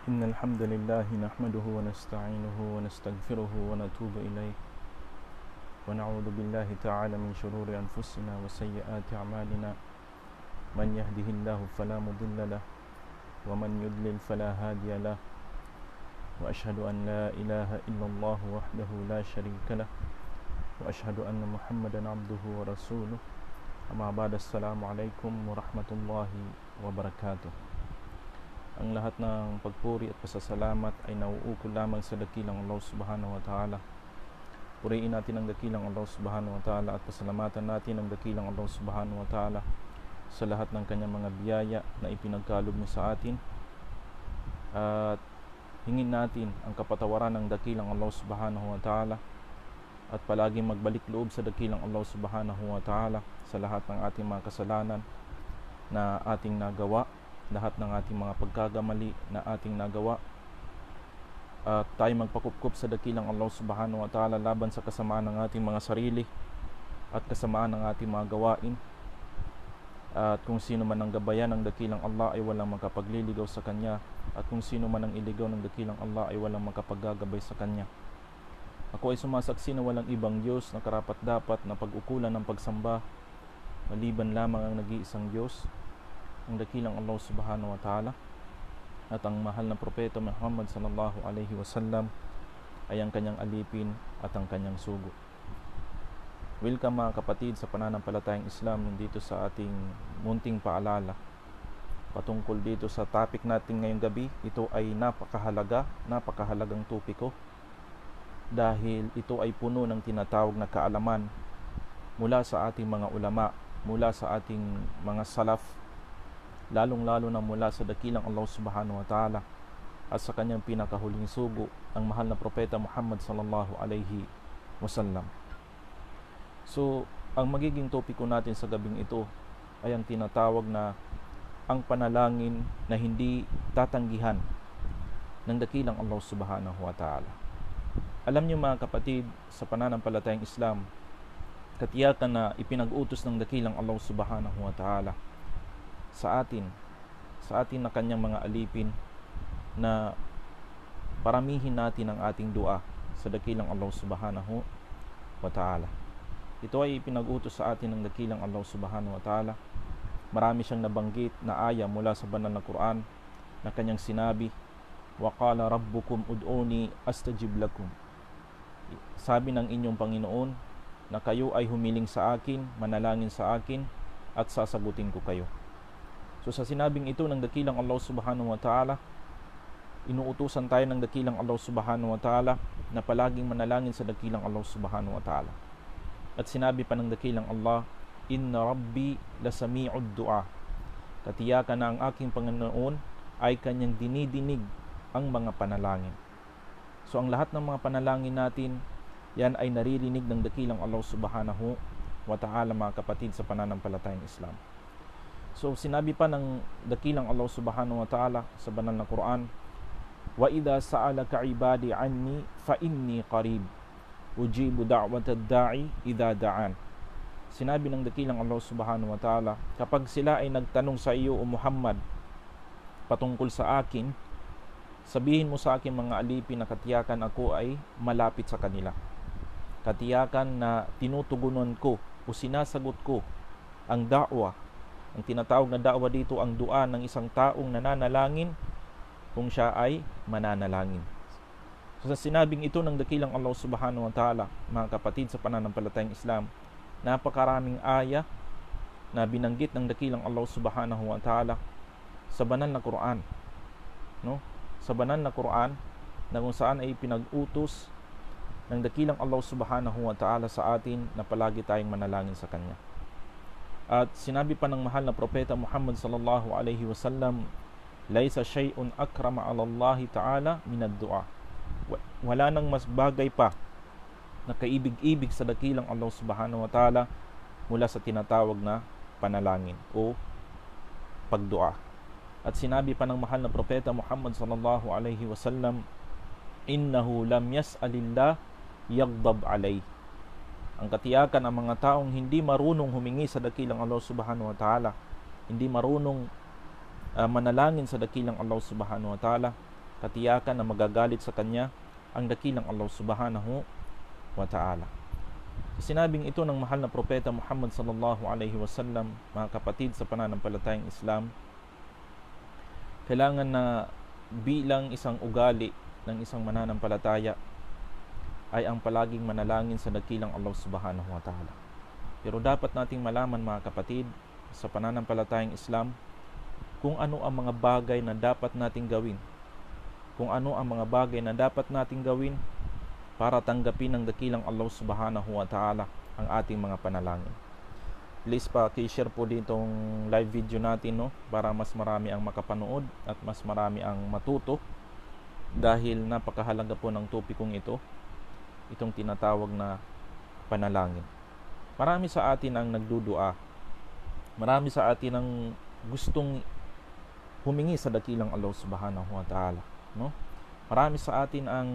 إن الحمد لله نحمده ونستعينه ونستغفره ونتوب إليه ونعوذ بالله تعالى من شرور أنفسنا وسيئات أعمالنا من يهده الله فلا مضل له ومن يضلل فلا هادي له وأشهد أن لا إله إلا الله وحده لا شريك له وأشهد أن محمدا عبده ورسوله أما بعد السلام عليكم ورحمة الله وبركاته. Ang lahat ng pagpuri at pasasalamat ay nauukol lamang sa dakilang Allah subhanahu wa ta'ala. Puriin natin ang dakilang Allah subhanahu wa ta'ala at pasalamatan natin ang dakilang Allah subhanahu wa ta'ala sa lahat ng kanyang mga biyaya na ipinagkaloob niya sa atin. At hingin natin ang kapatawaran ng dakilang Allah subhanahu wa ta'ala at palaging magbalik loob sa dakilang Allah subhanahu wa ta'ala sa lahat ng ating mga kasalanan na ating nagawa, lahat ng ating mga pagkakamali na ating nagawa, at tayo magpakupkup sa dakilang Allah subhanahu wa ta'ala laban sa kasamaan ng ating mga sarili at kasamaan ng ating mga gawain. At kung sino man ang gabayan ng dakilang Allah ay walang makapagliligaw sa kanya, at kung sino man ang iligaw ng dakilang Allah ay walang makapaggagabay sa kanya. Ako ay sumasaksi na walang ibang Diyos na karapat-dapat na pag-ukulan ng pagsamba maliban lamang ang nag-iisang Diyos, ang dakilang Allah subhanahu wa ta'ala, at ang mahal na propeta Muhammad sallallahu alaihi wasallam ay ang kanyang alipin at ang kanyang sugo. Welcome mga kapatid sa pananampalatayang Islam dito sa ating munting paalala patungkol dito sa topic natin ngayong gabi. Ito ay napakahalagang topiko dahil ito ay puno ng tinatawag na kaalaman mula sa ating mga ulama, mula sa ating mga salaf, lalong-lalo na mula sa dakilang Allah subhanahu wa ta'ala at sa kanyang pinakahuling sugo, ang mahal na propeta Muhammad sallallahu alaihi wasallam. So, ang magiging topiko natin sa gabing ito ay ang tinatawag na ang panalangin na hindi tatanggihan ng dakilang Allah subhanahu wa ta'ala. Alam niyo mga kapatid, sa pananampalatayang Islam, katiyakan na ipinag-utos ng dakilang Allah subhanahu wa ta'ala sa atin na kanyang mga alipin na paramihin natin ang ating dua sa dakilang Allah subhanahu wa ta'ala. Ito ay ipinag-utos sa atin ng dakilang Allah subhanahu wa ta'ala. Marami siyang nabanggit na aya mula sa banal na Quran na kanyang sinabi, wa qala rabbukum ud'uni astajib lakum. Sabi ng inyong Panginoon na kayo ay humiling sa akin, manalangin sa akin, at sasagutin ko kayo. So sa sinabing ito ng dakilang Allah subhanahu wa ta'ala, inuutusan tayo ng dakilang Allah subhanahu wa ta'ala na palaging manalangin sa dakilang Allah subhanahu wa ta'ala. At sinabi pa ng dakilang Allah, inna rabbi lasami'ud du'a. Katiyakan na ang aking Panginoon ay kanyang dinidinig ang mga panalangin. So ang lahat ng mga panalangin natin, yan ay naririnig ng dakilang Allah subhanahu wa ta'ala mga kapatid sa pananampalatayang Islam. So sinabi pa ng dakilang Allah subhanahu wa ta'ala sa banal na Quran, wa idha sa'alaka ibadi anni fa inni qarib ujibu da'watad da'i idha da'an. Sinabi ng dakilang Allah subhanahu wa ta'ala, kapag sila ay nagtanong sa iyo o Muhammad patungkol sa akin, sabihin mo sa akin mga alipin na katiyakan ako ay malapit sa kanila. Katiyakan na tinutugunan ko o sinasagot ko ang da'wa. Ang tinatawag na da'wa dito ang dua ng isang taong nananalangin kung siya ay mananalangin. So sa sinabing ito ng dakilang Allah subhanahu wa ta'ala, mga kapatid sa pananampalatayang Islam, napakaraming aya na binanggit ng dakilang Allah subhanahu wa ta'ala sa banal na Quran. No? Sa banal na Quran na kung saan ay pinag-utos ng dakilang Allah subhanahu wa ta'ala sa atin na palagi tayong manalangin sa Kanya. At sinabi pa ng mahal na propeta Muhammad sallallahu alaihi wasallam, laysa shay'un akrama 'ala Allah ta'ala min ad-du'a. Wala nang mas bagay pa na kaibig-ibig sa dakilang Allah subhanahu wa ta'ala mula sa tinatawag na panalangin o pagdua. At sinabi pa ng mahal na propeta Muhammad sallallahu alaihi wasallam, innahu lam yas'alillah yaghdab alayhi. Ang katiyakan ang mga taong hindi marunong humingi sa dakilang Allah subhanahu wa ta'ala, hindi marunong manalangin sa dakilang Allah subhanahu wa ta'ala, katiyakan na magagalit sa kanya ang dakilang Allah subhanahu wa ta'ala. Sinabing ito ng mahal na propeta Muhammad sallallahu alaihi wasallam, mga kapatid sa pananampalatayang Islam, kailangan na bilang isang ugali ng isang mananampalataya ay ang palaging manalangin sa dakilang Allah subhanahu wa ta'ala. Pero dapat nating malaman, mga kapatid, sa pananampalatayang Islam, kung ano ang mga bagay na dapat nating gawin. Kung ano ang mga bagay na dapat nating gawin para tanggapin ng dakilang Allah subhanahu wa ta'ala ang ating mga panalangin. Please share po ditong live video natin, no, para mas marami ang makapanood at mas marami ang matuto, dahil napakahalaga po ng topikong ito, itong tinatawag na panalangin. Marami sa atin ang nagdudua. Marami sa atin ang gustong humingi sa dakilang Allah subhanahu wa ta'ala, no? Marami sa atin ang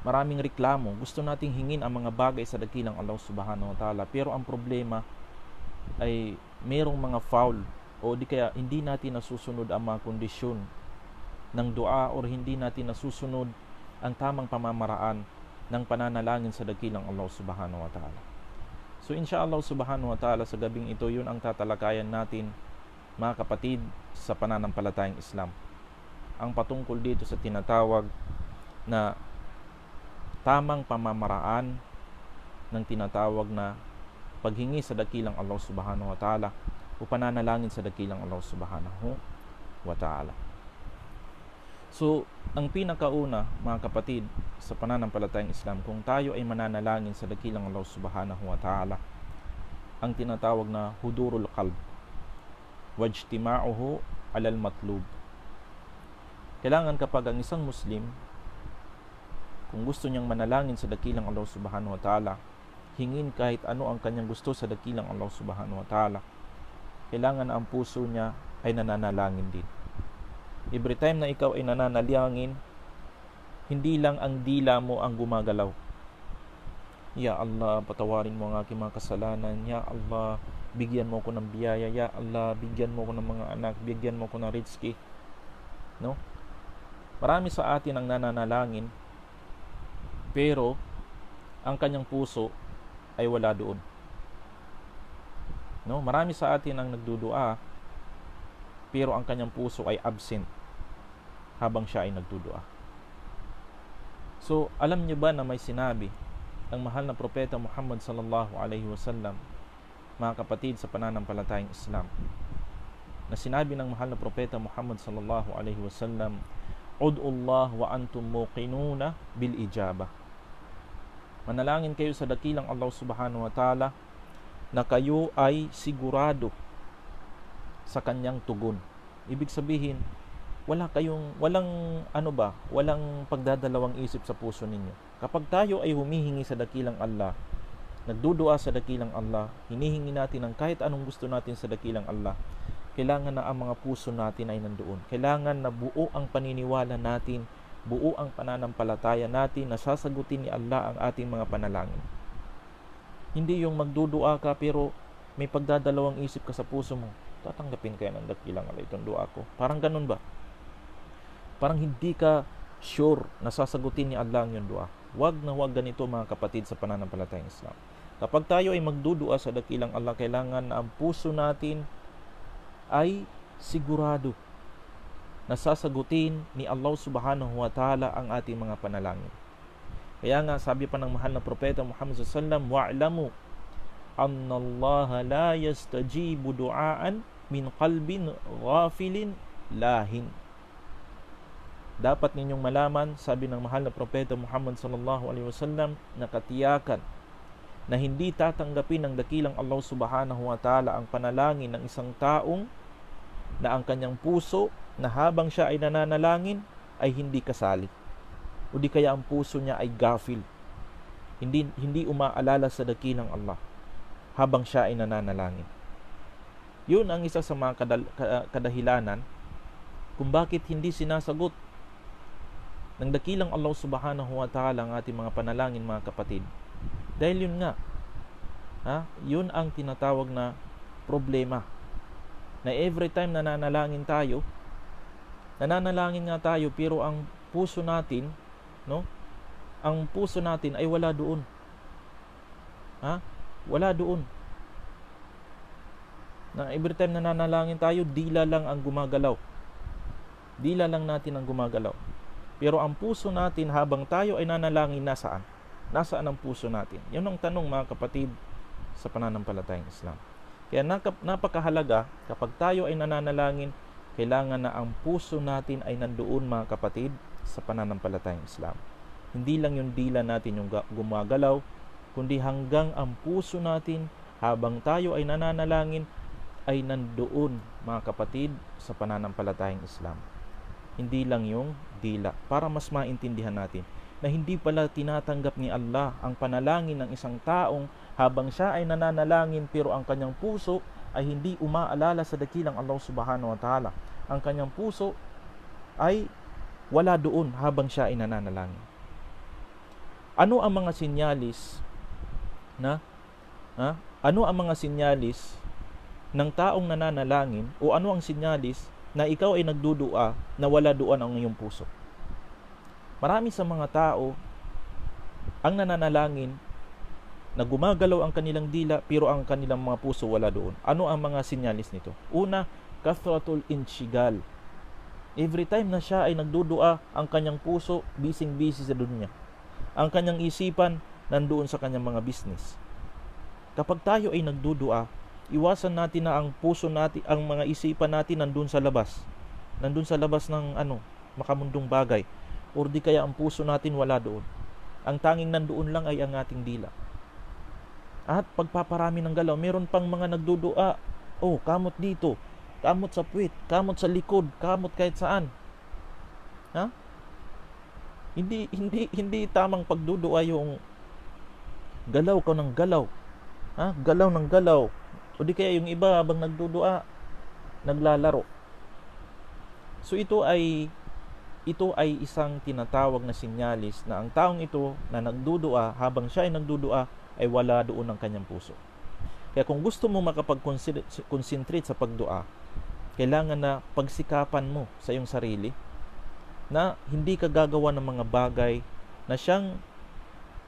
maraming reklamo. Gusto nating hingin ang mga bagay sa dakilang Allah subhanahu wa ta'ala, pero ang problema ay merong mga foul, o di kaya hindi natin nasusunod ang mga kondisyon ng dua, o hindi natin nasusunod ang tamang pamamaraan ng pananalangin sa dakilang Allah subhanahu wa ta'ala. So inshallah subhanahu wa ta'ala, sa gabing ito, yun ang tatalakayan natin, mga kapatid, sa pananampalatayang Islam. Ang patungkol dito sa tinatawag na tamang pamamaraan ng tinatawag na paghingi sa dakilang Allah subhanahu wa ta'ala o pananalangin sa dakilang Allah subhanahu wa ta'ala. So, ang pinakauna, mga kapatid, sa pananampalatayang Islam, kung tayo ay mananalangin sa dakilang Allah subhanahu wa ta'ala, ang tinatawag na hudurul qalb wajtima'uhu alal matlub. Kailangan kapag ang isang Muslim, kung gusto niyang manalangin sa dakilang Allah subhanahu wa ta'ala, hingin kahit ano ang kanyang gusto sa dakilang Allah subhanahu wa ta'ala, kailangan na ang puso niya ay nananalangin din. Every time na ikaw ay nananalangin, hindi lang ang dila mo ang gumagalaw. Ya Allah, patawarin mo ang aking mga kasalanan. Ya Allah, bigyan mo ko ng biyaya. Ya Allah, bigyan mo ko ng mga anak. Bigyan mo ko ng rizki. No? Marami sa atin ang nananalangin, pero ang kanyang puso ay wala doon. No? Marami sa atin ang nagdudua, pero ang kanyang puso ay absent habang siya ay nagdudua. So, alam niyo ba na may sinabi ang mahal na propeta Muhammad sallallahu alaihi wasallam, mga kapatid sa pananampalatayang Islam, na sinabi ng mahal na propeta Muhammad sallallahu alaihi wasallam, ud'ullah wa antum muqinuna bil ijabah. Manalangin kayo sa dakilang Allah subhanahu wa ta'ala na kayo ay sigurado sa kanyang tugon. Ibig sabihin, walang pagdadalawang isip sa puso ninyo. Kapag tayo ay humihingi sa dakilang Allah, nagdudua sa dakilang Allah, hinihingi natin ang kahit anong gusto natin sa dakilang Allah, kailangan na ang mga puso natin ay nandoon. Kailangan na buo ang paniniwala natin, buo ang pananampalataya natin na sasagutin ni Allah ang ating mga panalangin. Hindi yung magdudua ka pero may pagdadalawang isip ka sa puso mo, tatanggapin kaya ng dakilang Allah itong dua ko. Parang ganun ba? Parang hindi ka sure na sasagutin ni Allah ang iyong dua. Wag na wag ganito, mga kapatid sa pananampalatayang Islam. Kapag tayo ay magdudua sa dakilang Allah, kailangan na ang puso natin ay sigurado na sasagutin ni Allah subhanahu wa ta'ala ang ating mga panalangin. Kaya nga sabi pa ng mahal na propeta Muhammad sallallahu alaihi wasallam, wa'lamu anna Allah la yastajibu du'aan min qalbin ghafilin lahin. Dapat ninyong malaman, sabi ng mahal na propeta Muhammad sallallahu alaihi wasallam, na katiyakan na hindi tatanggapin ng dakilang Allah subhanahu wa ta'ala ang panalangin ng isang taong na ang kanyang puso na habang siya ay nananalangin ay hindi kasali, o di kaya ang puso niya ay gafil, hindi umaalala sa dakilang Allah habang siya ay nananalangin. Yun ang isa sa mga kadahilanan kung bakit hindi sinasagot ng dakilang Allah subhanahu wa ta'ala ang ating mga panalangin, mga kapatid. Dahil yun nga, yun ang tinatawag na problema, na every time na nanalangin tayo, Nananalangin nga tayo pero ang puso natin, no? Ang puso natin ay wala doon. Wala doon. Na every time nananalangin tayo, dila lang ang gumagalaw. Dila lang natin ang gumagalaw. Pero ang puso natin habang tayo ay nanalangin, nasaan? Nasaan ang puso natin? Yun ang tanong, mga kapatid, sa pananampalatayang Islam. Kaya napakahalaga, kapag tayo ay nananalangin, kailangan na ang puso natin ay nandoon, mga kapatid, sa pananampalatayang Islam. Hindi lang yung dila natin yung gumagalaw, kundi hanggang ang puso natin habang tayo ay nananalangin ay nandoon, mga kapatid, sa pananampalatayang Islam. Hindi lang yung dila, para mas maintindihan natin na hindi pala tinatanggap ni Allah ang panalangin ng isang taong habang siya ay nananalangin pero ang kanyang puso ay hindi umaalala sa dakilang Allah subhanahu wa ta'ala. Ang kanyang puso ay wala doon habang siya ay nananalangin. Ano ang mga sinyalis ano ang mga sinyalis ng taong nananalangin, o ano ang sinyalis na ikaw ay nagdudua na wala doon ang iyong puso? Marami sa mga tao ang nananalangin na gumagalaw ang kanilang dila pero ang kanilang mga puso wala doon. Ano ang mga sinyalis nito? Una, kathratul inshigal. Every time na siya ay nagdudua, ang kanyang puso busy sa dunya. Ang kanyang isipan nandoon sa kanyang mga business. Kapag tayo ay nagdudua, iwasan natin na ang puso natin, ang mga isipan natin nandoon sa labas. Nandoon sa labas ng makamundong bagay. Or di kaya ang puso natin wala doon. Ang tanging nandoon lang ay ang ating dila. At pagpaparami ng galaw, meron pang mga nagdudua, kamot dito, kamot sa puwit, kamot sa likod, kamot kahit saan. Hindi tamang pagdudua yung galaw ka ng galaw. Galaw ng galaw. O di kaya yung iba habang nagdudua, naglalaro. So ito ay isang tinatawag na sinyalis na ang taong ito na nagdudua, habang siya ay nagdudua, ay wala doon ang kanyang puso. Kaya kung gusto mo makapag-concentrate sa pagdua, kailangan na pagsikapan mo sa iyong sarili na hindi ka gagawa ng mga bagay na siyang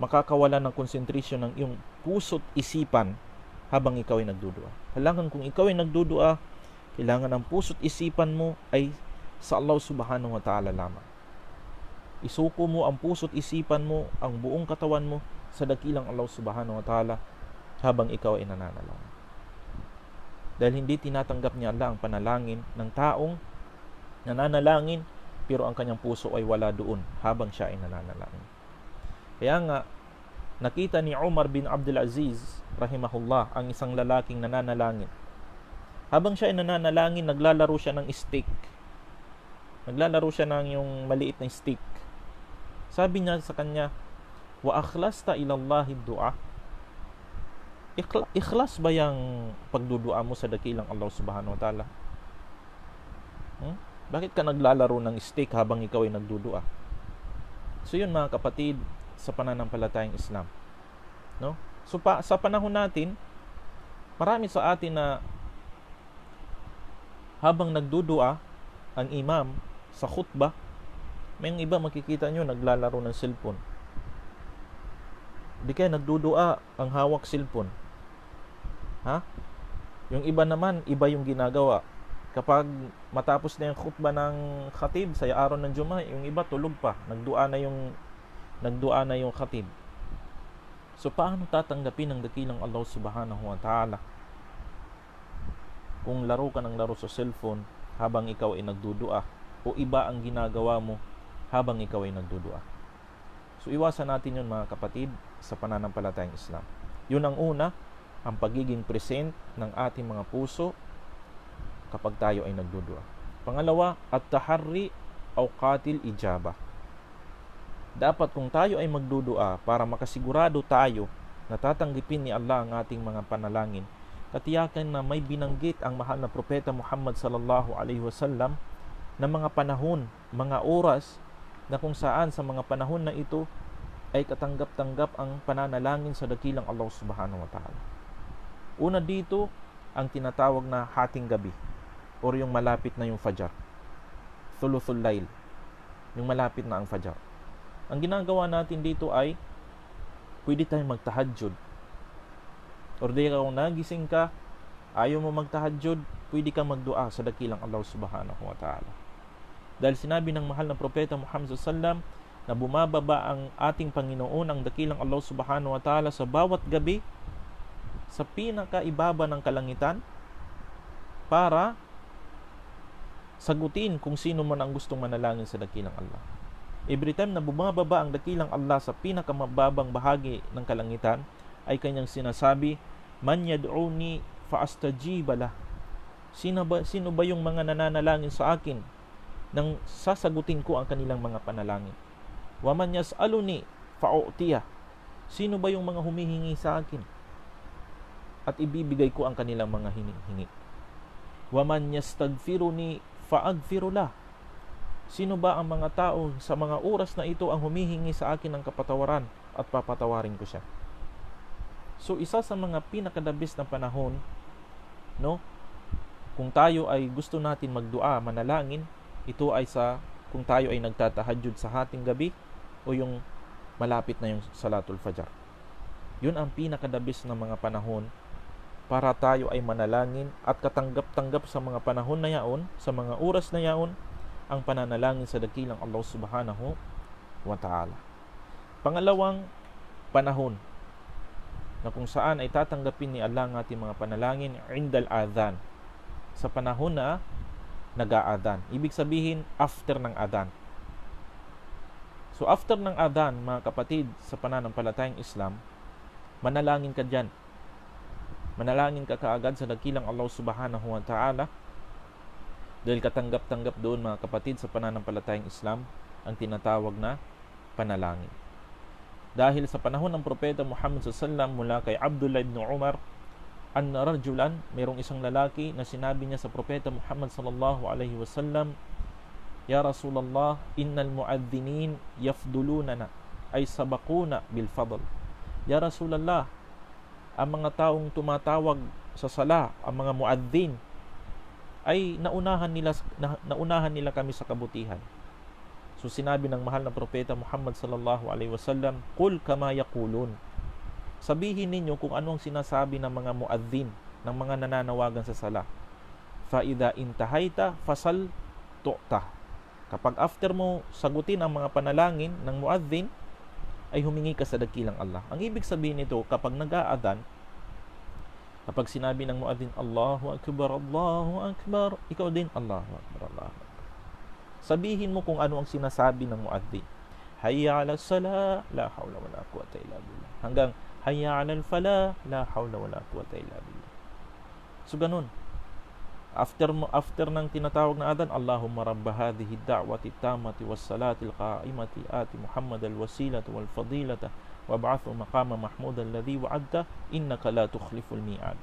makakawala ng concentration ng iyong puso't isipan habang ikaw ay nagdudua. Kailangan kung ikaw ay nagdudua, kailangan ang puso't isipan mo ay sa Allah subhanahu wa ta'ala lamang. Isuko mo ang puso't isipan mo, ang buong katawan mo sa dakilang Allah subhanahu wa ta'ala habang ikaw ay nananalangin. Dahil hindi tinatanggap ni Allah ang panalangin ng taong nananalangin pero ang kanyang puso ay wala doon habang siya ay nananalangin. Kaya nga, nakita ni Umar bin Abdul Aziz rahimahullah ang isang lalaking nananalangin. Habang siya ay nananalangin, naglalaro siya ng stick. Naglalaro siya ng yung maliit na stick. Sabi niya sa kanya, wa akhlasta ilallahi du'a. Ikhlas ba yung pagdudua mo sa dakilang Allah subhanahu wa ta'ala? Bakit ka naglalaro ng stick habang ikaw ay nagdudua? So yun, mga kapatid, sa pananampalatayang Islam. No? So sa panahon natin, marami sa atin na habang nagdudua ang imam sa khutbah, may iba makikita nyo naglalaro ng cellphone. Di kaya nagdudua ang hawak cellphone. Yung iba naman, iba yung ginagawa. Kapag matapos na yung khutbah ng khatib sa araw ng Jummah, yung iba tulog pa, nagdua na yung khatib. So paano tatanggapin ng dakilang Allah subhanahu wa ta'ala kung laro ka ng laro sa cellphone habang ikaw ay nagdudua, o iba ang ginagawa mo habang ikaw ay nagdudua? So iwasan natin yun, mga kapatid, sa pananampalatayang Islam. Yun ang una, ang pagiging present ng ating mga puso kapag tayo ay nagdudua. Pangalawa, at-taharri awqatil ijabah. Dapat kung tayo ay magdudua, para makasigurado tayo na tatanggapin ni Allah ang ating mga panalangin, katiyakan na may binanggit ang mahal na propeta Muhammad sallallahu alaihi wasallam na mga panahon, mga oras na kung saan sa mga panahon na ito ay katanggap-tanggap ang pananalangin sa dakilang Allah subhanahu wa ta'ala. Una dito, ang tinatawag na hating gabi, or yung malapit na yung Fajr. thuluthul layl, yung malapit na ang fajar. Ang ginagawa natin dito ay pwede tayong magtahajjud. Or di kung nagising ka, ayaw mo magtahajjud, pwede kang magdua sa dakilang Allah subhanahu wa ta'ala. Dahil sinabi ng mahal na propeta Muhammad sallallahu na bumababa ang ating Panginoon, ang dakilang Allah subhanahu wa ta'ala, sa bawat gabi sa pinakaibaba ng kalangitan para sagutin kung sino man ang gustong manalangin sa dakilang Allah. Every time na bumababa ang dakilang Allah sa pinakamababang bahagi ng kalangitan, ay kanyang sinasabi, man yad'uni fa astajiba lah. Sino ba yung mga nananalangin sa akin nang sasagutin ko ang kanilang mga panalangin? Wa man yas'aluni fa u'tiya. Sino ba yung mga humihingi sa akin at ibibigay ko ang kanilang mga hinihingi? Wa man yastaghfiruni fa aghfiru lah. Sino ba ang mga tao sa mga oras na ito ang humihingi sa akin ng kapatawaran at papatawarin ko siya? So isa sa mga pinakadabis na panahon, no, kung tayo ay gusto natin magdua, manalangin, ito ay kung tayo ay nagtatahajjud sa hating gabi o yung malapit na yung salatul fajar. Yun ang pinakadabis na mga panahon para tayo ay manalangin at katanggap-tanggap sa mga panahon na yaon, sa mga oras na yaon, ang pananalangin sa dakilang Allah subhanahu wa ta'ala. Pangalawang panahon na kung saan ay tatanggapin ni Allah ang ating mga panalangin, indal adhan, sa panahon na nag-aadhan. Ibig sabihin, after ng adhan. So after ng adhan, mga kapatid, sa pananampalatayang Islam, manalangin ka dyan. Manalangin ka kaagad sa dakilang Allah subhanahu wa ta'ala, dahil katanggap-tanggap doon, mga kapatid, sa pananampalatayang Islam ang tinatawag na panalangin. Dahil sa panahon ng propeta Muhammad sallallahu mula kay Abdullah ibn Umar, anna rajulan, mayroong isang lalaki na sinabi niya sa propeta Muhammad sallallahu alaihi wasallam, ya Rasulullah, innal muadhdhinin yafdulunana, ay sabakuna bil fadl. Ya Rasulullah, ang mga taong tumatawag sa sala, ang mga muadhdhin, ay naunahan nila kami sa kabutihan. So sinabi ng mahal na propeta Muhammad sallallahu alaihi wasallam, qul kama yaqulun. Sabihin ninyo kung ano ang sinasabi ng mga muadhdhin, ng mga nananawagan sa sala. Fa idza intahaita fasal tu'ta. Kapag after mo sagutin ang mga panalangin ng muadhdhin, ay humingi ka sa dakilang Allah. Ang ibig sabihin nito, kapag nag-aadhan, kapag sinabi ng muadhdhin, Allahu Akbar, Allahu Akbar, ikaw din, Allahu Akbar, Allahu Akbar. Sabihin mo kung ano ang sinasabi ng muadhdhin. Hayya ala salah, la hawla wala quwwata illa billah. Hanggang hayya ala falah, la hawla wala quwwata illa billah. So ganun. After ng tinatawag na adhan, Allahumma rabba hadhihi ad-da'wati at-tammati was-salati al-qa'imati ati Muhammad al-wasilata wal-fadilata wab'athu maqama mahmud alladhi wa'adta innaka la tukhliful mi'ad.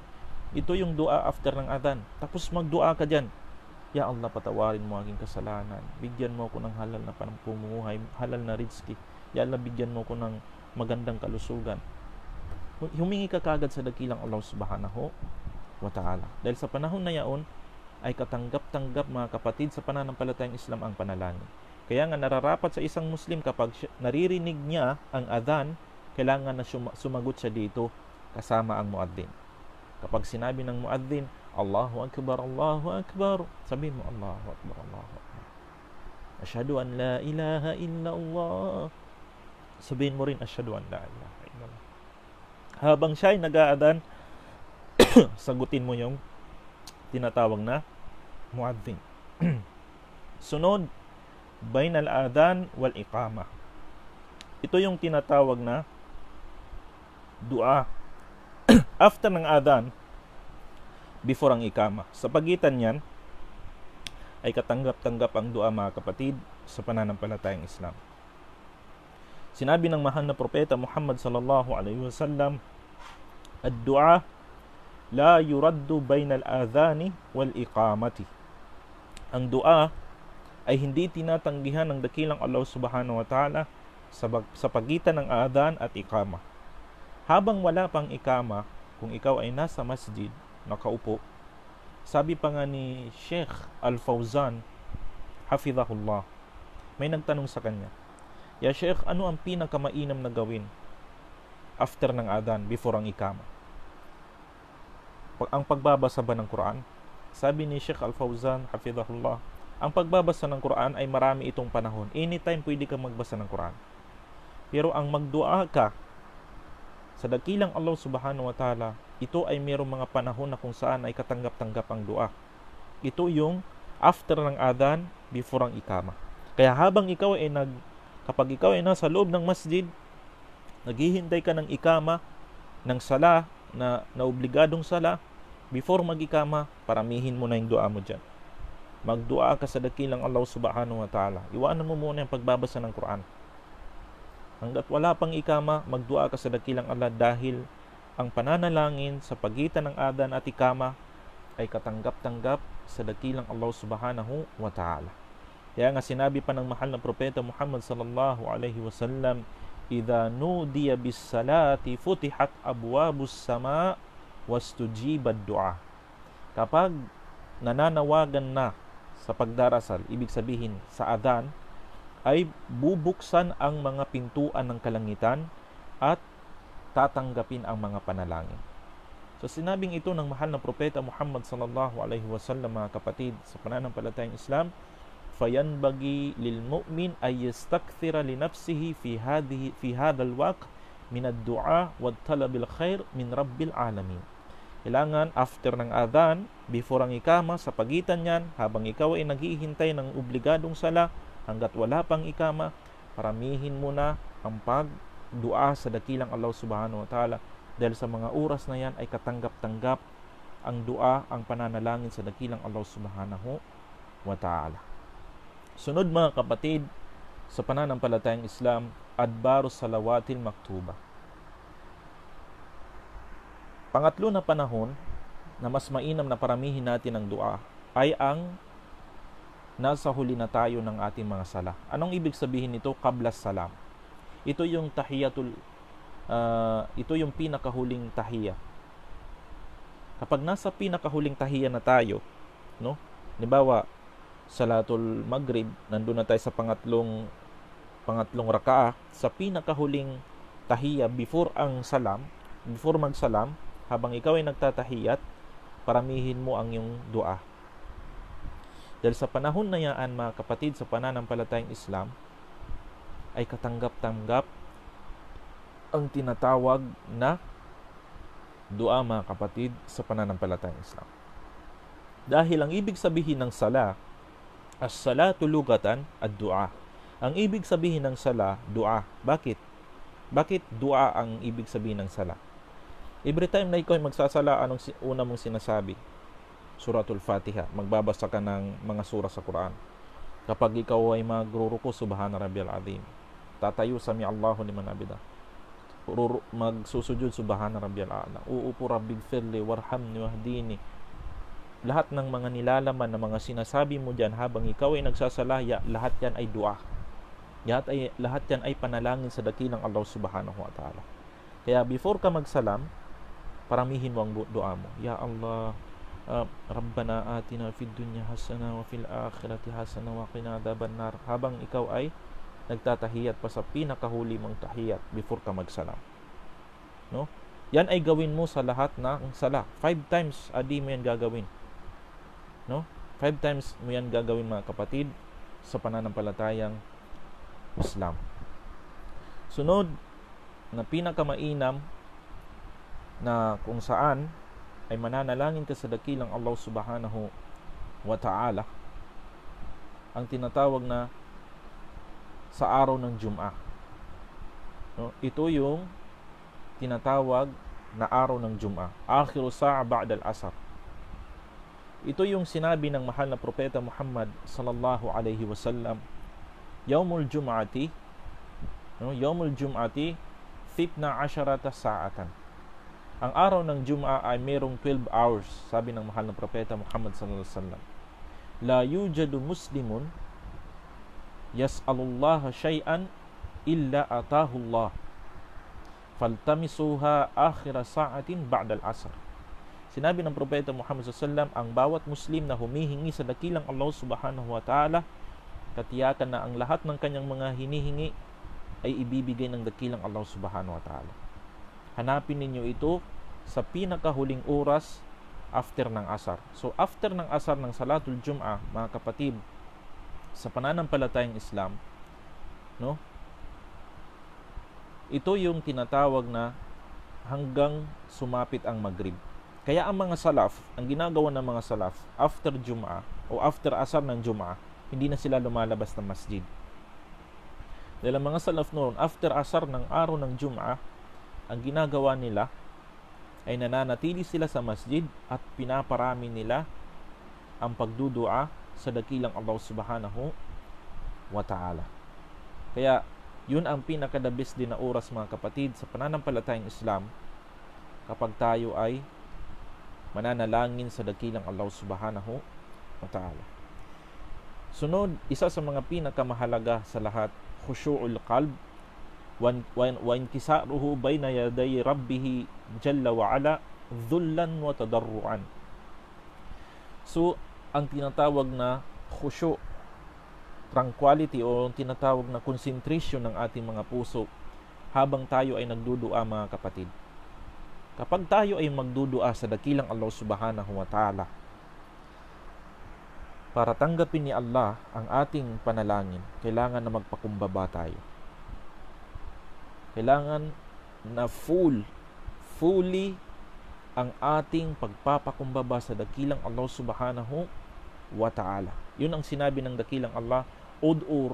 Ito yung dua after ng adhan. Tapos magdua ka diyan. Ya Allah, patawarin mo aking kasalanan. Bigyan mo ako ng halal na pamumuhay, halal na rizki. Ya Allah, bigyan mo ako ng magandang kalusugan. Humingi ka kagad sa dakilang Allah subhanahu wa ta'ala. Dahil sa panahon na yaon, ay katanggap-tanggap, mga kapatid, sa pananampalatayang Islam ang panalangin. Kaya nga nararapat sa isang Muslim, kapag naririnig niya ang adhan, kailangan na sumagot siya dito kasama ang muadhdhin. Kapag sinabi ng muadhdhin, Allahu Akbar, Allahu Akbar, sabihin mo, Allahu Akbar, Allahu Akbar. Asyhadu an la ilaha illallah. Sabihin mo rin, asyhadu an la ilaha illallah. Habang siya ay nag-aadhan, sagutin mo yung tinatawag na muadhdhin. Sunod, bainal adhan wal iqamah. Ito yung tinatawag na dua after ng adhan, before ang ikama. Sa pagitan niyan ay katanggap-tanggap ang dua, mga kapatid, sa pananampalatayang Islam. Sinabi ng mahal na propeta Muhammad sallallahu alaihi wasallam, ad-du'a la yuraddu bainal adhani wal iqamati. Ang dua ay hindi tinatanggihan ng dakilang Allah subhanahu wa ta'ala sa pagitan ng adhan at iqama. Habang wala pang iqama, kung ikaw ay nasa masjid, nakaupo, sabi pa nga ni Sheikh Al-Fawzan hafizahullah, may nagtanong sa kanya, "Ya Sheikh, ano ang pinakamainam na gawin after ng adhan, before ang ikama? Ang pagbabasa ba ng Quran?" Sabi ni Sheikh Al-Fawzan, hafizahullah, ang pagbabasa ng Quran ay marami itong panahon. Anytime pwede kang magbasa ng Quran. Pero ang magdua ka sa dakilang Allah subhanahu wa ta'ala, ito ay mayroong mga panahon na kung saan ay katanggap-tanggap ang dua. Ito yung after ng adhan, before ang ikama. Kaya habang kapag ikaw ay nasa loob ng masjid, naghihintay ka ng ikama, ng sala, na obligadong sala, before mag-ikama, paramihin mo na yung dua mo dyan. Magdua ka sa dakilang Allah subhanahu wa ta'ala. Iwanan mo muna yung pagbabasa ng Quran. Hanggat wala pang ikama, magdua ka sa dakilang Allah, dahil ang pananalangin sa pagitan ng adhan at ikama ay katanggap-tanggap sa dakilang Allah subhanahu wa ta'ala. Kaya nga sinabi pa ng mahal na propeta Muhammad sallallahu alaihi wasallam, "Idha nudiya bis salati futihat abwabus sama wastujibad du'a." Kapag nananawagan na sa pagdarasal, ibig sabihin sa adhan, ay bubuksan ang mga pintuan ng kalangitan at tatanggapin ang mga panalangin. So sinabing ito ng mahal na propeta Muhammad sallallahu alaihi wasallam, mga kapatid, sa pananampalatayang Islam, fayanbaghi lil mu'min ay yastakthira li nafsihi fi hadhal waqt min ad-du'a wa talabil khair min rabbil alamin. Kailangan after ng adhan, before ang ikama, sa pagitan niyan, habang ikaw ay naghihintay ng obligadong sala, hanggat wala pang ikama, paramihin mo na ang pagdua sa dakilang Allah subhanahu wa ta'ala, dahil sa mga oras na yan ay katanggap-tanggap ang dua, ang pananalangin sa dakilang Allah subhanahu wa ta'ala. Sunod, mga kapatid, sa pananampalatayang Islam, adbarus salawatil maktuba. Pangatlo na panahon na mas mainam na paramihin natin ang dua ay ang nasa huli na tayo ng ating mga sala. Anong ibig sabihin nito? Qabla salam. Ito yung ito yung pinakahuling tahiyya. Kapag nasa pinakahuling tahiyya na tayo, no? Halimbawa, salatul maghrib, nandun na tayo sa pangatlong rakaah, sa pinakahuling tahiyya before ang salam, before magsalam, habang ikaw ay nagtatahiyat, paramihin mo ang iyong dua. Dahil sa panahon na yan, mga kapatid, sa pananampalatayang Islam, ay katanggap-tanggap ang tinatawag na dua, mga kapatid, sa pananampalatayang Islam. Dahil ang ibig sabihin ng sala, as-salatu lugatan ad-dua. Ang ibig sabihin ng sala, dua. Bakit? Bakit dua ang ibig sabihin ng sala? Every time na ikaw ay magsasala, anong una mong sinasabi? Suratul Fatiha. Magbabasa ka ng mga surah sa Quran. Kapag ikaw ay magruruko, subhana rabbiyal azim. Tatayo, sami Allahu liman hamida. Magsusujud, subhana rabbiyal a'la. Uupo, rabbighfirli warhamni wahdini. Lahat ng mga nilalaman na mga sinasabi mo dyan habang ikaw ay nagsasalaya, lahat yan ay dua. Lahat yan ay panalangin sa dakilang Allah subhanahu wa ta'ala. Kaya before ka magsalam, paramihin mo ang dua mo. Ya Allah, Rabbana atina fid dunya hasana wa fil akhirati hasana wa qina adhabannar. Habang ikaw ay nagtatahiyat pa sa pinakahuli mong tahiyat before ka magsalam. No? Yan ay gawin mo sa lahat ng sala. 5 times a day mo yan gagawin. No? 5 times mo yan gagawin, mga kapatid, sa pananampalatayang Islam. Sunod na pinakamainam na kung saan ay mananalangin ka sa dakilang Allah subhanahu wa ta'ala, ang tinatawag na sa araw ng Jum'ah. No? Ito yung tinatawag na araw ng Jum'ah, akhiru sa'a ba'da al-asr. Ito yung sinabi ng mahal na propeta Muhammad sallallahu alaihi wasallam, Yawmul Jum'ati, no? Yawmul Jum'ati 12 sa'atan. Ang araw ng Jum'ah ay mayroong 12 hours, sabi ng mahal na propeta Muhammad sallallahu alaihi wasallam. La yujadu muslimun yas'alullaha shay'an illa atahu Allah. Faltamisuha akhira sa'atin ba'da al-asr. Sinabi ng propeta Muhammad sallallahu alaihi wasallam, ang bawat Muslim na humihingi sa dakilang Allah subhanahu wa ta'ala, katiyakan na ang lahat ng kanyang mga hinihingi ay ibibigay ng dakilang Allah subhanahu wa ta'ala. Hanapin ninyo ito sa pinakahuling oras after ng asar. So after ng asar ng Salatul Jum'ah, mga kapatid, sa pananampalatayang Islam, no? Ito yung tinatawag na hanggang sumapit ang Maghrib. Kaya ang mga salaf, ang ginagawa ng mga salaf, after Jum'ah o after asar ng Jum'ah, hindi na sila lumalabas ng masjid. Dahil ang mga salaf noon, after asar ng araw ng Jum'ah, ang ginagawa nila ay nananatili sila sa masjid at pinaparami nila ang pagdudua sa dakilang Allah subhanahu wa ta'ala. Kaya yun ang pinaka-the best din na oras, mga kapatid, sa pananampalatayang Islam, kapag tayo ay mananalangin sa dakilang Allah subhanahu wa ta'ala. Sunod, isa sa mga pinakamahalaga sa lahat, khushu'ul qalb wa inkisaruhu bayna yaday rabbih jalla wa ala dhullan wa tadarruan. So ang tinatawag na khushu', tranquility, o ang tinatawag na concentration ng ating mga puso habang tayo ay nagdudua, mga kapatid. Kapag tayo ay magdudua sa dakilang Allah subhanahu wa ta'ala, para tanggapin ni Allah ang ating panalangin, kailangan na magpakumbaba tayo. Kailangan na fully ang ating pagpapakumbaba sa dakilang Allah subhanahu wa ta'ala. Yun ang sinabi ng dakilang Allah, ud'u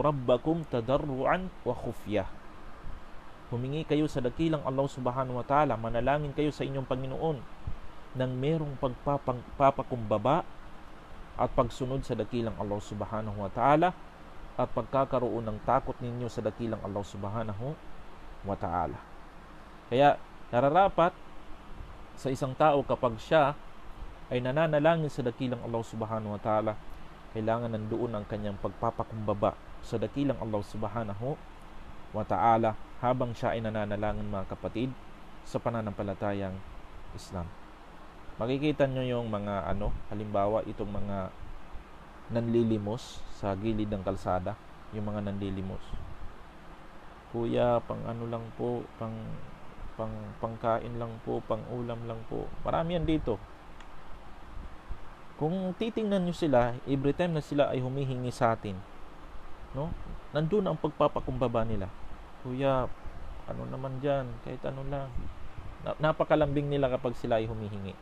rabbakum tadarruan wa khufyah. Humingi kayo sa dakilang Allah subhanahu wa ta'ala, manalangin kayo sa inyong Panginoon nang merong pagpapakumbaba at pagsunod sa dakilang Allah subhanahu wa ta'ala at pagkakaroon ng takot ninyo sa dakilang Allah subhanahu wa ta'ala. Kaya nararapat sa isang tao, kapag siya ay nananalangin sa dakilang Allah subhanahu wa ta'ala, kailangan nandoon ang kanyang pagpapakumbaba sa dakilang Allah subhanahu wa ta'ala habang siya ay nananalangin, mga kapatid, sa pananampalatayang Islam. Makikita nyo yung mga halimbawa itong mga nanlilimos sa gilid ng kalsada, yung mga nanlilimos. Kuya, pang lang po, pangkain lang po, pang ulam lang po. Marami yan dito. Kung titingnan nyo sila, every time na sila ay humihingi sa atin, no? Nandun ang pagpapakumbaba nila. Kuya, naman dyan, kahit lang. Napakalambing nila kapag sila ay humihingi.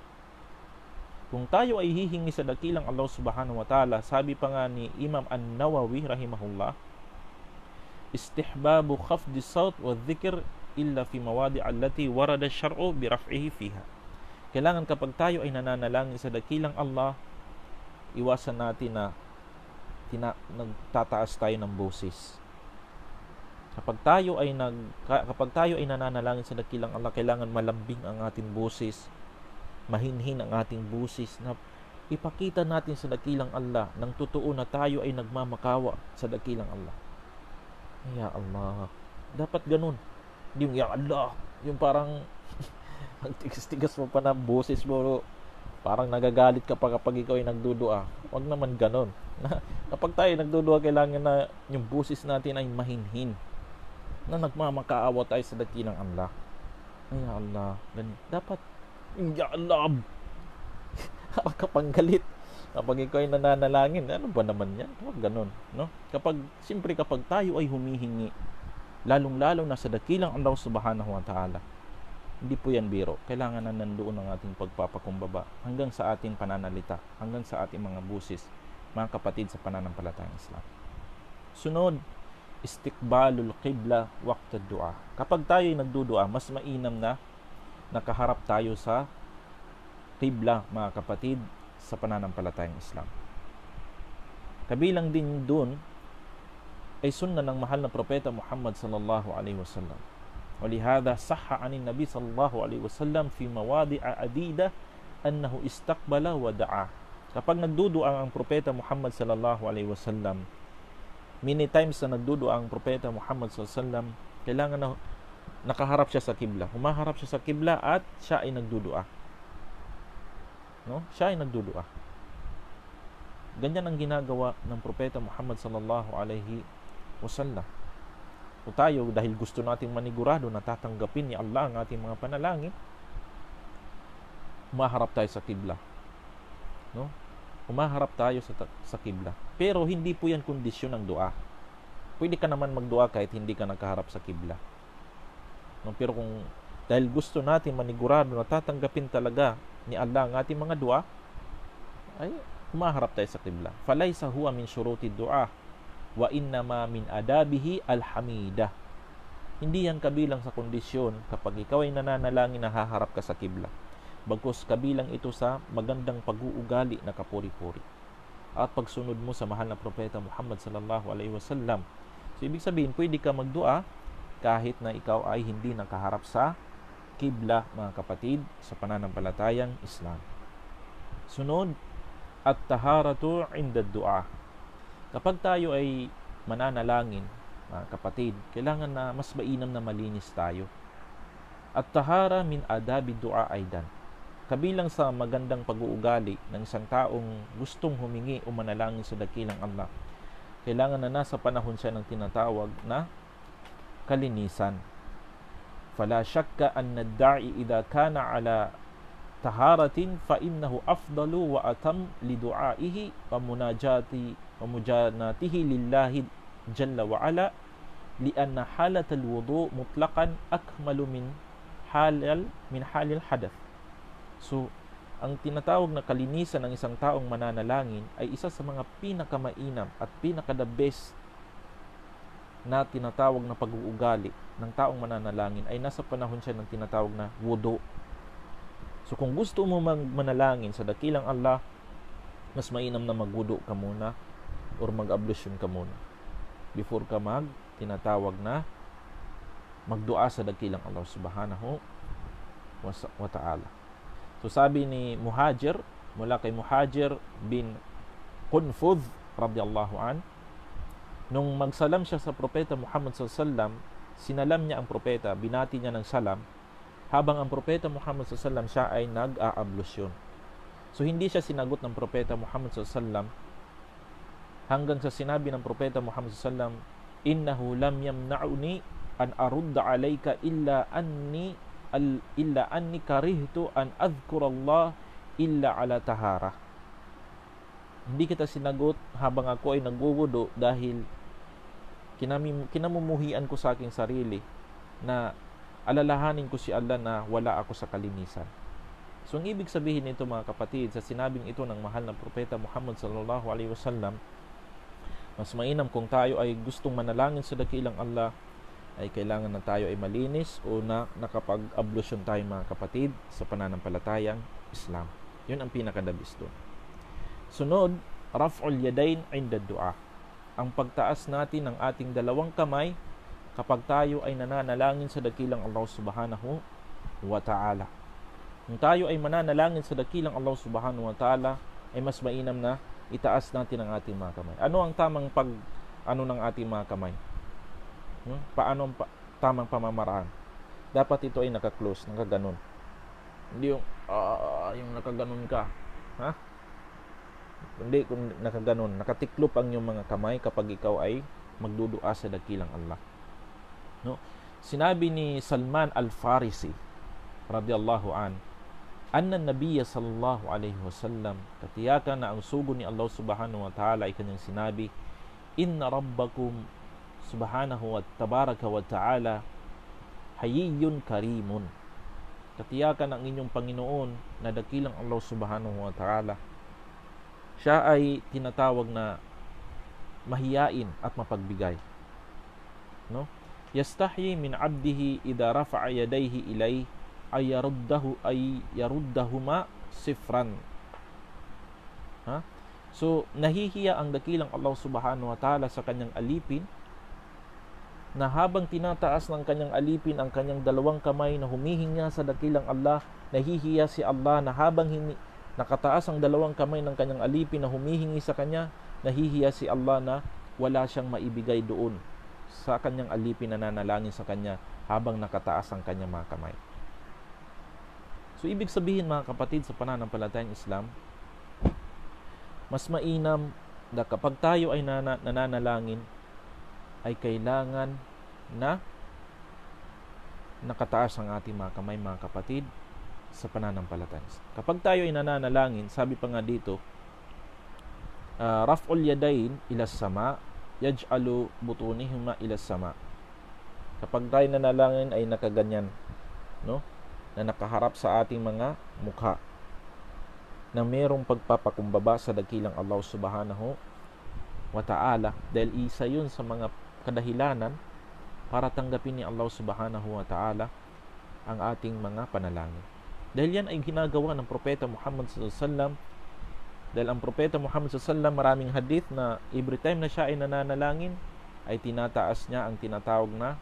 Kung tayo ay hihingi sa dakilang Allah subhanahu wa ta'ala, sabi pa nga ni Imam An-Nawawi rahimahullah, istihbabu khafdi sawt wa dhikr illa fi mawadi' allati warada syar'u bi raf'ihi fiha. Kailangan kapag tayo ay nananalangin sa dakilang Allah, iwasan natin na nagtataas tayo ng boses. Kapag tayo ay nananalangin sa dakilang Allah, kailangan malambing ang ating boses, mahinhin ang ating boses, na ipakita natin sa dakilang Allah ng totoo na tayo ay nagmamakawa sa dakilang Allah. Ya Allah. Dapat ganun. Hindi yung ya Allah, yung parang ang tigas-tigas mo pa na boses mo, parang nagagalit ka pa kapag ikaw ay nagdudua. Huwag naman ganun. Kapag tayo nagdudua, kailangan na yung boses natin ay mahinhin, na nagmamakaawa tayo sa dakilang Allah. Ya Allah. Dapat ya Allah. Kapag galit, kapag ikaw ay nananalangin, ano ba naman yan? Huwag ganun, no? Kapag tayo ay humihingi, lalong-lalo na sa dakilang Allah subhanahu wa ta'ala, hindi po yan biro. Kailangan na nandoon ang ating pagpapakumbaba hanggang sa ating pananalita, hanggang sa ating mga busis, mga kapatid sa pananampalatayang Islam. Sunod, istiqbalul qibla waqta du'a. Kapag tayo ay nagdudua, mas mainam na nakaharap tayo sa qibla, mga kapatid, sa pananampalatayang Islam. Kabilang din doon ay sunna ng mahal na propeta Muhammad sallallahu alaihi wasallam. Walihada sahha anin Nabi sallallahu alaihi wasallam fi mawadi'a adida annahu istaqbala wa da'a. Kapag nagdudua ang propeta Muhammad sallallahu alaihi wasallam, many times na nagdudua ang propeta Muhammad sallallahu alaihi wasallam, kailangan na nakaharap siya sa kibla. Humaharap siya sa kibla at siya ay nagdudua. No? Siya ay nagdudua. Ganyan ang ginagawa ng Propeta Muhammad sallallahu alaihi wasallam. O tayo, dahil gusto nating manigurado na tatanggapin ni Allah ang ating mga panalangin, umaharap tayo sa kibla. No? Umaharap tayo sa kibla. Pero hindi po yan kondisyon ng dua. Pwede ka naman magdua kahit hindi ka nakaharap sa kibla. No? Pero kung dahil gusto natin manigurado na tatanggapin talaga ni Allah ang ating mga dua, ay umaharap tayo sa kibla. Falaysa huwa min syuruti dua wa innama min adabihi alhamida. Hindi yan kabilang sa kondisyon kapag ikaw ay nananalangin na haharap ka sa kibla. Bagkus kabilang ito sa magandang pag-uugali na kapuri-puri at pagsunod mo sa mahal na Propeta Muhammad sallallahu alaihi wasallam. So ibig sabihin, pwede ka magdua kahit na ikaw ay hindi nakaharap sa kibla, mga kapatid, sa pananampalatayang Islam. Sunod, at-taharatu inda dua. Kapag tayo ay mananalangin, mga kapatid, kailangan na mas mainam na malinis tayo. At-tahara min adabi dua aidan. Kabilang sa magandang pag-uugali ng isang taong gustong humingi o manalangin sa dakilang Allah, kailangan na nasa panahon siya ng tinatawag na kalinisan. فلا شك أن الداعي إذا كان على طهارة فإنه أفضل وأتم لدعائه ومجاناته لله جل وعلا لأن حالة الوضوء مطلقا أكمل من حال الحدث. So, ang tinatawag na kalinisan ng isang taong mananalangin ay isa sa mga pinakamainam at pinaka-the best na tinatawag na pag-uugali ng taong mananalangin ay nasa panahon siya ng tinatawag na wudu. So kung gusto mo manalangin sa dakilang Allah, mas mainam na magwudu ka muna or mag-ablusyon ka muna before ka tinatawag na magdua sa dakilang Allah subhanahu wa ta'ala. So sabi ni Muhajir, mula kay Muhajir bin Qunfudh radiyallahu an, nung magsalam siya sa Propeta Muhammad SAW, sinalam niya ang Propeta, binati niya ng salam, habang ang Propeta Muhammad SAW siya ay nag-aablusyon. So hindi siya sinagot ng Propeta Muhammad SAW hanggang sa sinabi ng Propeta Muhammad SAW, innahu lam yamna'uni an arudda alayka illa anni karihtu an adhkurallah illa ala tahara. Hindi kita sinagot habang ako ay nagwuwudu dahil kinamumuhian ko sa aking sarili na alalahanin ko si Allah na wala ako sa kalinisan. So ang ibig sabihin nito, mga kapatid, sa sinabing ito ng mahal na Propeta Muhammad sallallahu alaihi wasallam, mas mainam kung tayo ay gustong manalangin sa dakilang Allah, ay kailangan na tayo ay malinis o na nakapag-ablusyon tayo, mga kapatid, sa pananampalatayang Islam. Yun ang pinakadabis doon. Sunod, raf'ul yadayn inda du'a. Ang pagtaas natin ng ating dalawang kamay kapag tayo ay nananalangin sa dakilang Allah subhanahu wa ta'ala. Kung tayo ay mananalangin sa dakilang Allah subhanahu wa ta'ala, ay mas mainam na itaas natin ang ating mga kamay. Ano ang tamang ng ating mga kamay? Paano ang tamang pamamaraan? Dapat ito ay naka-close, nakaganon. Hindi yung nakaganon ka. Ha? Hindi kung nakaganon, nakatiklop ang iyong mga kamay kapag ikaw ay magdudua sa dakilang Allah. No? Sinabi ni Salman al-Farisi radiyallahu an, anna nabiyya sallallahu alaihi wasallam, katiyakan na ang sugo ni Allah subhanahu wa ta'ala ay kanyang sinabi, inna rabbakum subhanahu wa tabaraka wa ta'ala hayyun karimun. Katiyakan ang inyong Panginoon na dakilang Allah subhanahu wa ta'ala, siya ay tinatawag na mahiyain at mapagbigay. No? Yastahi min 'abdihi idza rafa'a yadayhi ilay ay yaruddahuma sifran. Ha? So nahihiya ang dakilang Allah subhanahu wa ta'ala sa kanyang alipin na habang tinataas ng kanyang alipin ang kanyang dalawang kamay na humihinga sa dakilang Allah, nahihiya si Allah na habang nakataas ang dalawang kamay ng kanyang alipin na humihingi sa kanya, nahihiya si Allah na wala siyang maibigay doon sa kanyang alipin na nanalangin sa kanya habang nakataas ang kanyang mga kamay. So ibig sabihin, mga kapatid, sa pananampalatayang Islam, Mas mainam na kapag tayo ay nananalangin, ay kailangan na nakataas ang ating mga kamay, mga kapatid, sa pananampalataya. Kapag tayo ay nananalangin, sabi pa nga dito, raf'ul yadayn ila sama, yaj'alu butunihima ila sama. Kapag tayo nanalangin ay nakaganyan, no? Na nakaharap sa ating mga mukha, na mayroong pagpapakumbaba sa dakilang Allah subhanahu wa ta'ala, dahil isa yun sa mga kadahilanan para tanggapin ni Allah subhanahu wa ta'ala ang ating mga panalangin. Dahil yan ay ginagawa ng Propeta Muhammad sallallahu alaihi wasallam. Dahil ang Propeta Muhammad sallallahu alaihi wasallam, maraming hadith na every time na siya ay nananalangin, ay tinataas niya ang tinatawag na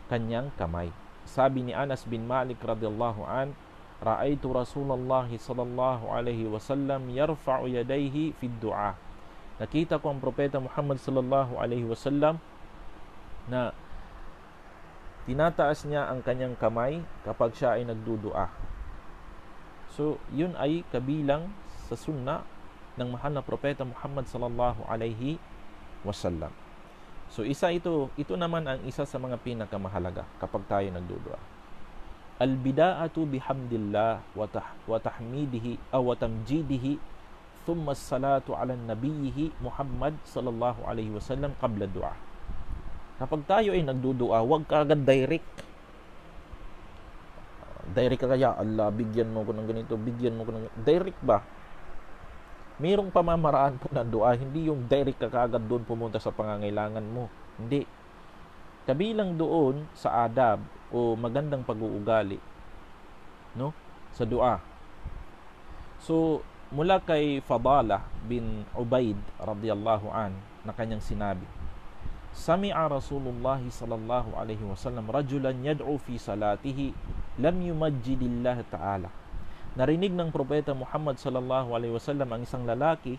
kanyang kamay. Sabi ni Anas bin Malik radhiyallahu an, ra'aytu Rasulullah sallallahu alaihi wasallam yarfa'u yadayhi fi du'a. Nakita ko ang Propeta Muhammad sallallahu alaihi wasallam na tinataas niya ang kanyang kamay kapag siya ay nagdudua. So, yun ay kabilang sa sunna ng mahal na Propeta Muhammad sallallahu alaihi wasallam. So, ito naman ang isa sa mga pinakamahalaga kapag tayo nagdudua. Al-bida'atu bihamdillah wa tahmidihi wa tamjidihi thumma as-salatu ala nabiyhi Muhammad sallallahu alaihi wasallam qabla du'a. Kapag tayo ay nagdudua, huwag ka agad direct ka kaya, Allah, bigyan mo ko ng ganito, bigyan mo ko ng ganito. Direct ba? Mayroong pamamaraan po ng dua, hindi yung direct ka agad doon pumunta sa pangangailangan mo. Hindi. Kabilang doon sa adab o magandang pag-uugali, no? Sa dua. So, mula kay Fadalah bin Ubaid radhiyallahu an, na kanyang sinabi, Sami'a Rasulullah sallallahu alaihi wasallam rajulan yad'u fi salatihi lam yumajjidillah ta'ala. Narinig ng Propeta Muhammad sallallahu alaihi wasallam ang isang lalaki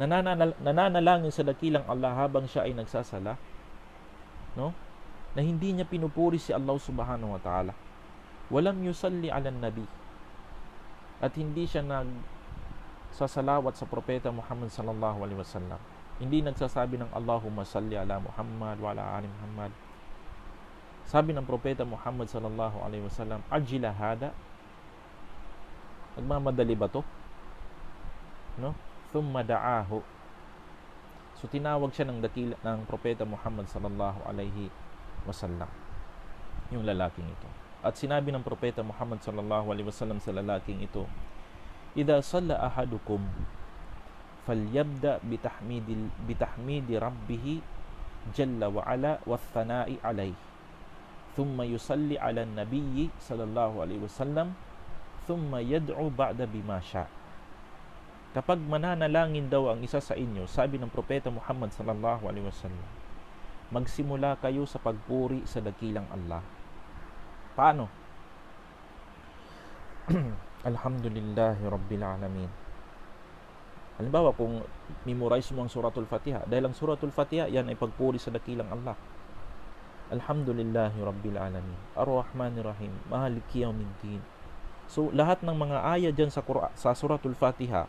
nananalangin sa dakilang Allah habang siya ay nagsasala, no? Na hindi niya pinupuri si Allah subhanahu wa ta'ala. Walam yusalli ala nabi. At hindi siya nagsasalawat sa Propeta Muhammad sallallahu alaihi wasallam. Hindi nagsasabi ng Allahumma salli ala Muhammad wa ala ali Muhammad. Sabi ng Propeta Muhammad sallallahu alaihi wasallam, ajila hada. Nagmamadali ba to? No? Thumma da'ahu. So tinawag siya ng Propeta Muhammad sallallahu alaihi wasallam, yung lalaking ito. At sinabi ng Propeta Muhammad sallallahu alaihi wasallam sa lalaking ito, idza salla ahadukum falyabda bitahmidi rabbih jalla wa ala wath-thana'i alayhi thumma yusalli ala an-nabiy sallallahu alaihi wasallam thumma yad'u ba'da bima sha. Kapag mananalangin daw ang isa sa inyo, sabi ng Propeta Muhammad sallallahu alaihi wasallam, magsimula kayo sa pagpuri sa dakilang Allah. Paano? Alhamdulillahi Rabbil Alamin. Halimbawa, kung memorize mo ang Suratul Fatiha, dahil ang Suratul Fatiha, yan ay pagpuri sa dakilang Allah. Alhamdulillahi Rabbil Alamin, Ar-Rahmanir Rahim, Maliki Yawmiddin. So, lahat ng mga ayat dyan sa Suratul Fatiha,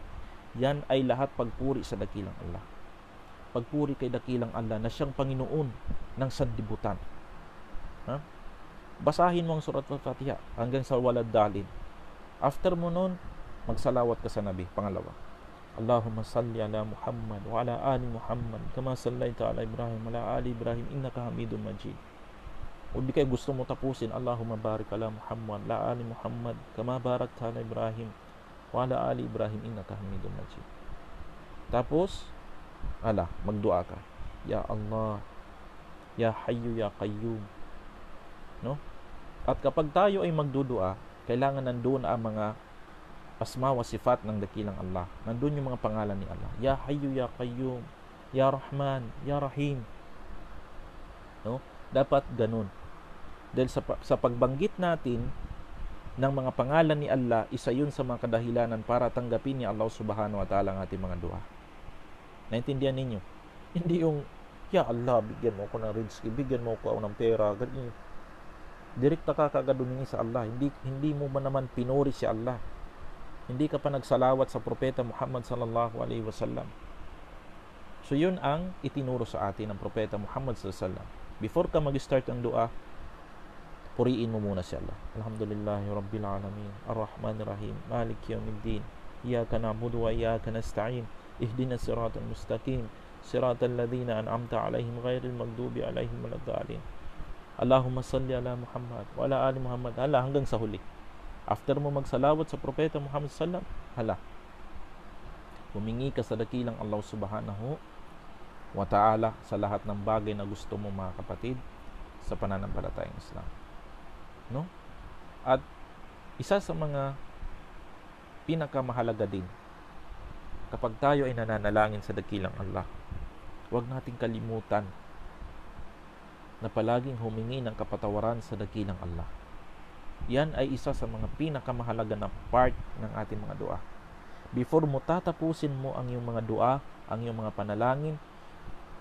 yan ay lahat pagpuri sa dakilang Allah. Pagpuri kay dakilang Allah na siyang Panginoon ng sanlibutan. Ha? Basahin mo ang Suratul Fatiha hanggang sa walad dalin. After mo nun, magsalawat ka sa Nabi. Pangalawa, Allahumma salli ala Muhammad wa ala ali Muhammad kama sallaita ala Ibrahim wa ala ali Ibrahim innaka Hamidum Majid. O di kayo gusto mo tapusin, Allahumma barik ala Muhammad wa ala ali Muhammad kama barakta ala Ibrahim wa ala ali Ibrahim innaka Hamidum Majid. Tapos, magdua ka. Ya Allah, Ya Hayyu Ya Qayyum. No? At kapag tayo ay magdudua, kailangan nandoon ang mga asma wa sifat ng dakilang Allah. Nandun yung mga pangalan ni Allah. Ya Hayyu Ya Qayyum, Ya Rahman, Ya Rahim. No? Dapat ganun. Dahil sa pagbanggit natin ng mga pangalan ni Allah, isa yun sa mga kadahilanan para tanggapin ni Allah subhanahu wa ta'ala ang ating mga dua. Naintindihan ninyo? Hindi yung, Ya Allah, bigyan mo ako ng rizki, bigyan mo ako ng pera, ganyan. Direkta ka kagadunin sa Allah. Hindi mo man naman pinuri si Allah. Hindi ka pa nagsalawat sa propeta Muhammad sallallahu alaihi wasallam. So yun ang itinuro sa atin ng propeta Muhammad sallallahu alaihi wasallam. Before ka mag-start ang dua, puriin mo muna si Allah. Alhamdulillahi Rabbil Alamin, Ar-Rahmanir Rahim, Malik Yawmiddin, Iyyaka na'budu wa iyyaka nasta'in, Ihdinas siratal mustaqim, siratal ladzina an'amta 'alaihim ghairil maghdubi 'alaihim waladdallin. Allahumma salli ala Muhammad wa ala ali Muhammad. Hala, hanggang sa huli. After mo magsalawat sa propeta Muhammad sallallahu alaihi wasallam, hala, humingi ka sa dakilang Allah subhanahu wa ta'ala sa lahat ng bagay na gusto mo, mga kapatid, sa pananampalatayang Islam. No? At isa sa mga pinakamahalaga din, kapag tayo ay nananalangin sa dakilang Allah, huwag nating kalimutan na palaging humingi ng kapatawaran sa dakilang Allah. Yan ay isa sa mga pinakamahalaga na part ng ating mga dua. Before mo tatapusin mo ang iyong mga dua, ang iyong mga panalangin,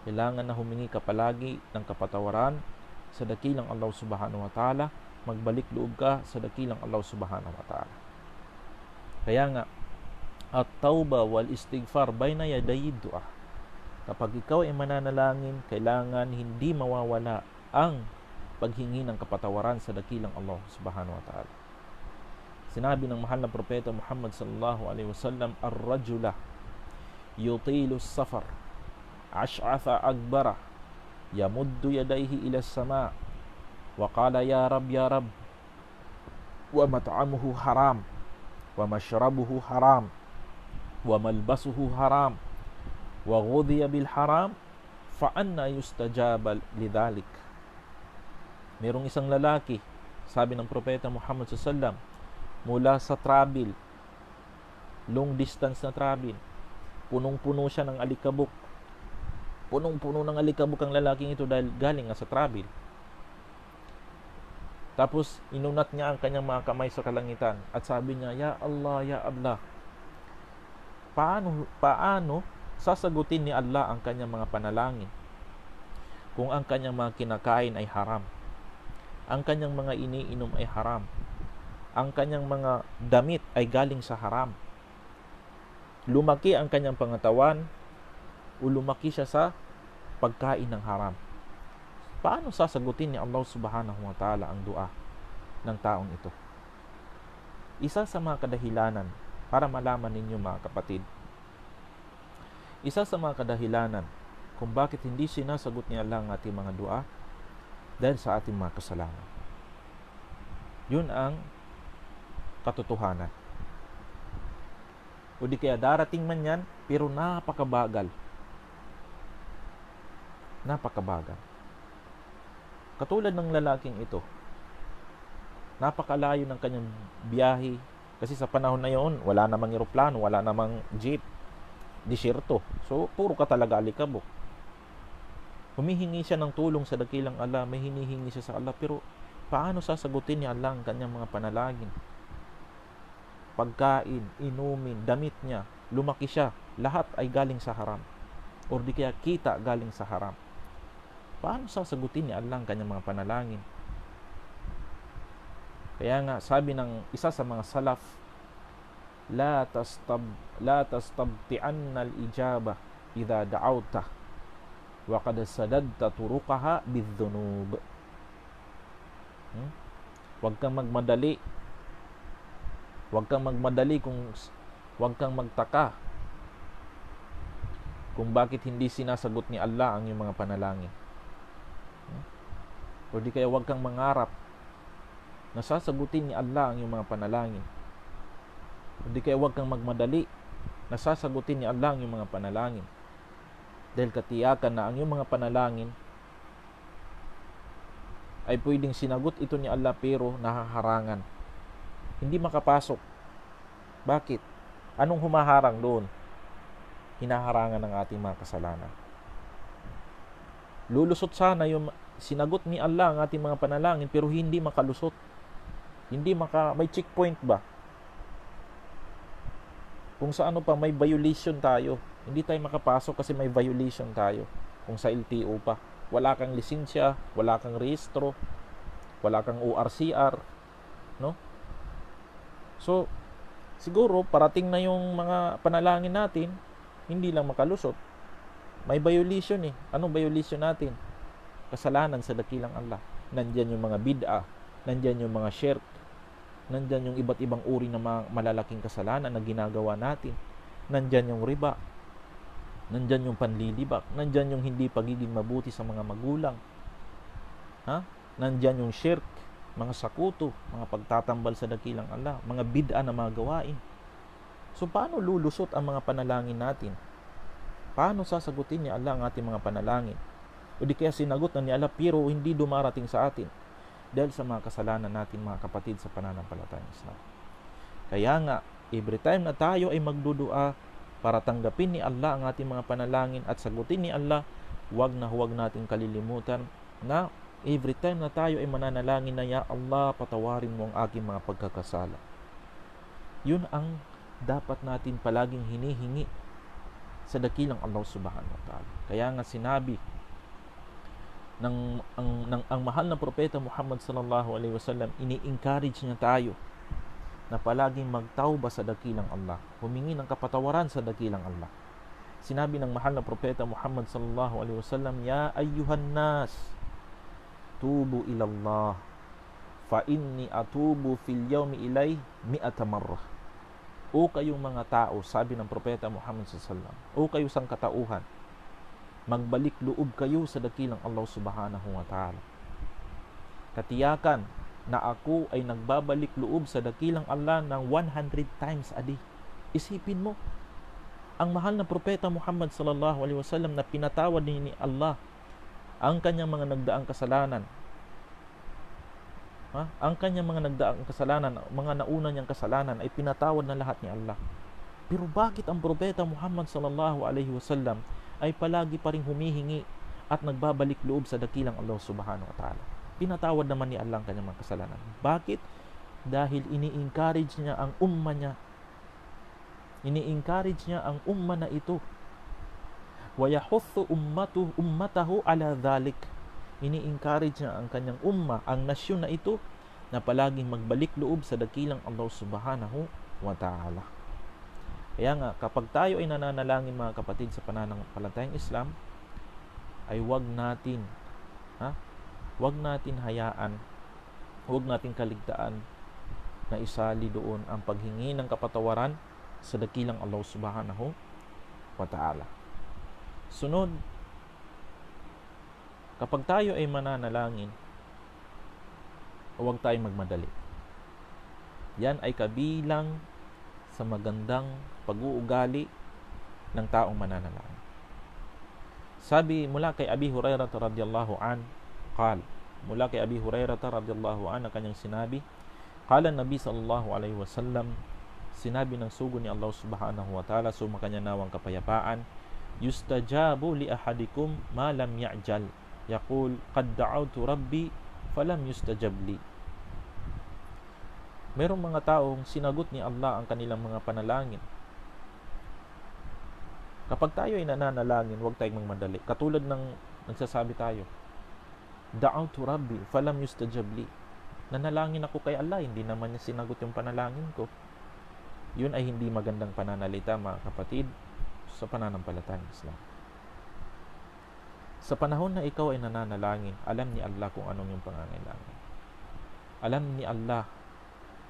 kailangan na humingi ka palagi ng kapatawaran sa dakilang Allah subhanahu wa ta'ala. Magbalik loob ka sa dakilang Allah subhanahu wa ta'ala. Kaya nga, at-tauba wal istighfar bayna yaday dua. Kapag ikaw ay mananalangin, kailangan hindi mawawala ang paghingi ng kapatawaran sa dakilang Allah subhanahu wa ta'ala. Sinabi ng mahal na propeta Muhammad sallallahu alaihi wasallam, ar-rajula yutilu as-safar ash'atha akbara yamuddu yadayhi ila as-sama' wa qala ya rab wa mat'amuhu haram wa mashrabuhu haram wa malbasuhu haram wa ghudhiya bil haram fa anna yustajaba lidhalik. Merong isang lalaki, sabi ng propeta Muhammad sallallahu alaihi wasallam, mula sa travel, long distance na travel, punong-puno siya ng alikabok. Punong-puno ng alikabok ang lalaking ito dahil galing nga sa travel. Tapos inunat niya ang kanyang mga kamay sa kalangitan at sabi niya, ya Allah, ya Allah, paano sasagutin ni Allah ang kanyang mga panalangin kung ang kanyang mga kinakain ay haram, ang kanyang mga iniinom ay haram, ang kanyang mga damit ay galing sa haram, lumaki ang kanyang pangatawan o lumaki siya sa pagkain ng haram? Paano sasagutin ni Allah subhanahu wa ta'ala ang dua ng taong ito? Isa sa mga kadahilanan, para malaman ninyo mga kapatid, isa sa mga kadahilanan kung bakit hindi sinasagot ni Allah ang ating mga dua, dahil sa ating mga kasalanan. Yun ang katotohanan. O di kaya darating man yan, pero napakabagal. Katulad ng lalaking ito, napakalayo ng kanyang biyahe, kasi sa panahon na yon, wala namang eroplano, wala namang jeep, disyerto. So, puro ka talaga alikabok. Humihingi siya ng tulong sa dakilang Allah, may hinihingi siya sa Allah, pero paano sasagutin ni Allah ang kanyang mga panalangin? Pagkain, inumin, damit niya, lumaki siya, lahat ay galing sa haram. O di kaya kita galing sa haram. Paano sasagutin ni Allah ang kanyang mga panalangin? Kaya nga, sabi ng isa sa mga salaf, la tastabti'anna al-ijaba idha da'awta wa qad sadadta turuqaha bidh-dhunub. Huwag kang magmadali. Huwag kang magtaka kung bakit hindi sinasagot ni Allah ang iyong mga panalangin. O di kaya huwag kang mangarap na sasagutin ni Allah ang iyong mga panalangin. O di kaya huwag kang magmadali na sasagutin ni Allah ang iyong mga panalangin. Dahil katiyakan na ang iyong mga panalangin ay pwedeng sinagot ito ni Allah pero nahaharangan. Hindi makapasok. Bakit? Anong humaharang doon? Hinaharangan ng ating mga kasalanan. Lulusot sana yung sinagot ni Allah ang ating mga panalangin pero hindi makalusot. May checkpoint ba? Kung sa ano pa may violation tayo, hindi tayo makapasok kasi may violation tayo. Kung sa LTO pa, wala kang lisensya, wala kang rehistro, wala kang ORCR, no? So, siguro parating na yung mga panalangin natin, hindi lang makalusot. May violation eh. Anong violation natin? Kasalanan sa dakilang Allah. Nandyan yung mga bid'ah, nandyan yung mga shirk, nandyan yung iba't ibang uri ng mga malalaking kasalanan na ginagawa natin. Nandyan yung riba, nandyan yung panlilibak, nandyan yung hindi pagiging mabuti sa mga magulang. Nandyan yung shirk, mga sakuto, mga pagtatambal sa dakilang Allah, mga bid'ah na mga gawain. So paano lulusot ang mga panalangin natin? Paano sasagutin ni Allah ang ating mga panalangin? O di kaya sinagot na ni Allah pero hindi dumarating sa atin dahil sa mga kasalanan natin, mga kapatid, sa pananampalatayang Islam. Kaya nga, every time na tayo ay magdudua para tanggapin ni Allah ang ating mga panalangin at sagutin ni Allah, huwag nating kalilimutan na every time na tayo ay mananalangin na, Ya Allah, patawarin mo ang aking mga pagkakasala. Yun ang dapat natin palaging hinihingi sa dakilang Allah subhanahu wa ta'ala. Kaya nga sinabi ang mahal na propeta Muhammad sallallahu alaihi wasallam, ini-encourage niya tayo na palaging magtauba sa dakilang Allah, humingi ng kapatawaran sa dakilang Allah. Sinabi ng mahal na propeta Muhammad sallallahu alaihi wasallam, Ya ayyuhan nas, tubu ilallah, fa inni atubu fil yawmi ilay mi'ata marrah. O kayong mga tao, sabi ng propeta Muhammad sallallahu alaihi wasallam, o kayo sang katauhan, magbalik loob kayo sa dakilang Allah subhanahu wa ta'ala. Katiyakan na ako ay nagbabalik loob sa dakilang Allah ng 100 times a day. Isipin mo, ang mahal na propeta Muhammad sallallahu alaihi wasallam na pinatawad ni Allah ang kanyang mga nagdaang kasalanan. Ang kanyang mga nagdaang kasalanan, mga nauna niyang kasalanan ay pinatawad na lahat ni Allah. Pero bakit ang propeta Muhammad sallallahu alaihi wasallam ay palagi pa ring humihingi at nagbabalik loob sa dakilang Allah subhanahu wa ta'ala? Pinatawad naman ni Allah ang kanyang mga kasalanan. Bakit? Dahil ini-encourage niya ang umma niya. Ini-encourage niya ang umma na ito. Wa yahuthu ummatahu ala dhalik. Ini-encourage niya ang kanyang umma, ang nasyon na ito, na palaging magbalik loob sa dakilang Allah subhanahu wa ta'ala. Kaya nga, kapag tayo ay nananalangin, mga kapatid, sa pananampalatayang Islam, ay wag natin hayaan, wag natin kaligtaan na isali doon ang paghingi ng kapatawaran sa dakilang Allah subhanahu wa ta'ala. Sunod, kapag tayo ay mananalangin, huwag tayong magmadali. Yan ay kabilang sa magandang pag-uugali ng taong mananalangin. Sabi mula kay Abi Hurairah radhiyallahu an, mula kay Abi Hurairah radhiyallahu an, kanyang sinabi, qala Nabi sallallahu alaihi wasallam, sinabi ng sugo ni Allah subhanahu wa ta'ala, sumakanya nawang kapayapaan, yustajabu li ahadikum ma lam ya'jal, yaqul qad da'awtu rabbi falam yustajab li. Merong mga taong sinagot ni Allah ang kanilang mga panalangin. Kapag tayo ay nananalangin, huwag tayong magmadali. Katulad ng nagsasabi tayo, da'awtu rabbi falam yustajab li. Nanalangin ako kay Allah, hindi naman niya sinagot yung panalangin ko. Yun ay hindi magandang pananalita, mga kapatid, sa pananampalatayang Islam. Sa panahon na ikaw ay nananalangin, alam ni Allah kung anong yung pangangailangan. Alam ni Allah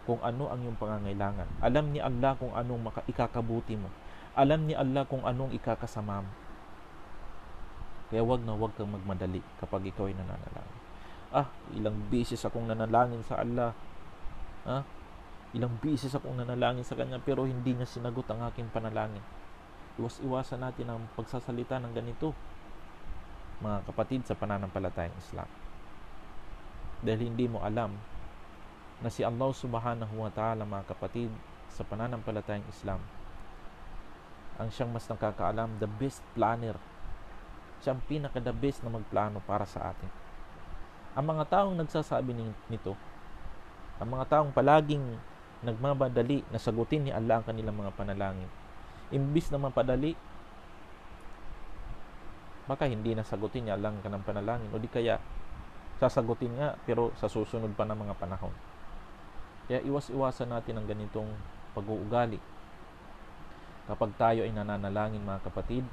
kung ano ang iyong pangangailangan. Alam ni Allah kung anong ikakabuti mo. Alam ni Allah kung anong ikakasama mo. Kaya wag kang magmadali kapag ikaw ay nananalangin. Ilang beses akong nanalangin sa Allah. Ilang beses akong nanalangin sa Kanya pero hindi niya sinagot ang aking panalangin. Iwasan natin ang pagsasalita ng ganito, mga kapatid, sa pananampalatayang Islam. Dahil hindi mo alam na si Allah subhanahu wa ta'ala, mga kapatid, sa pananampalatayang Islam, ang siyang mas nakakaalam, the best planner. Siyang pinaka-the best na magplano para sa atin. Ang mga taong nagsasabi nito, ang mga taong palaging nagmamadali na sagutin ni Allah ang kanilang mga panalangin, imbis na mapadali, baka hindi na sagutin niya lang kanang panalangin, o di kaya sasagutin nga pero sa susunod pa ng mga panahon. Kaya iwas-iwasan natin ang ganitong pag-uugali kapag tayo ay nananalangin, mga kapatid,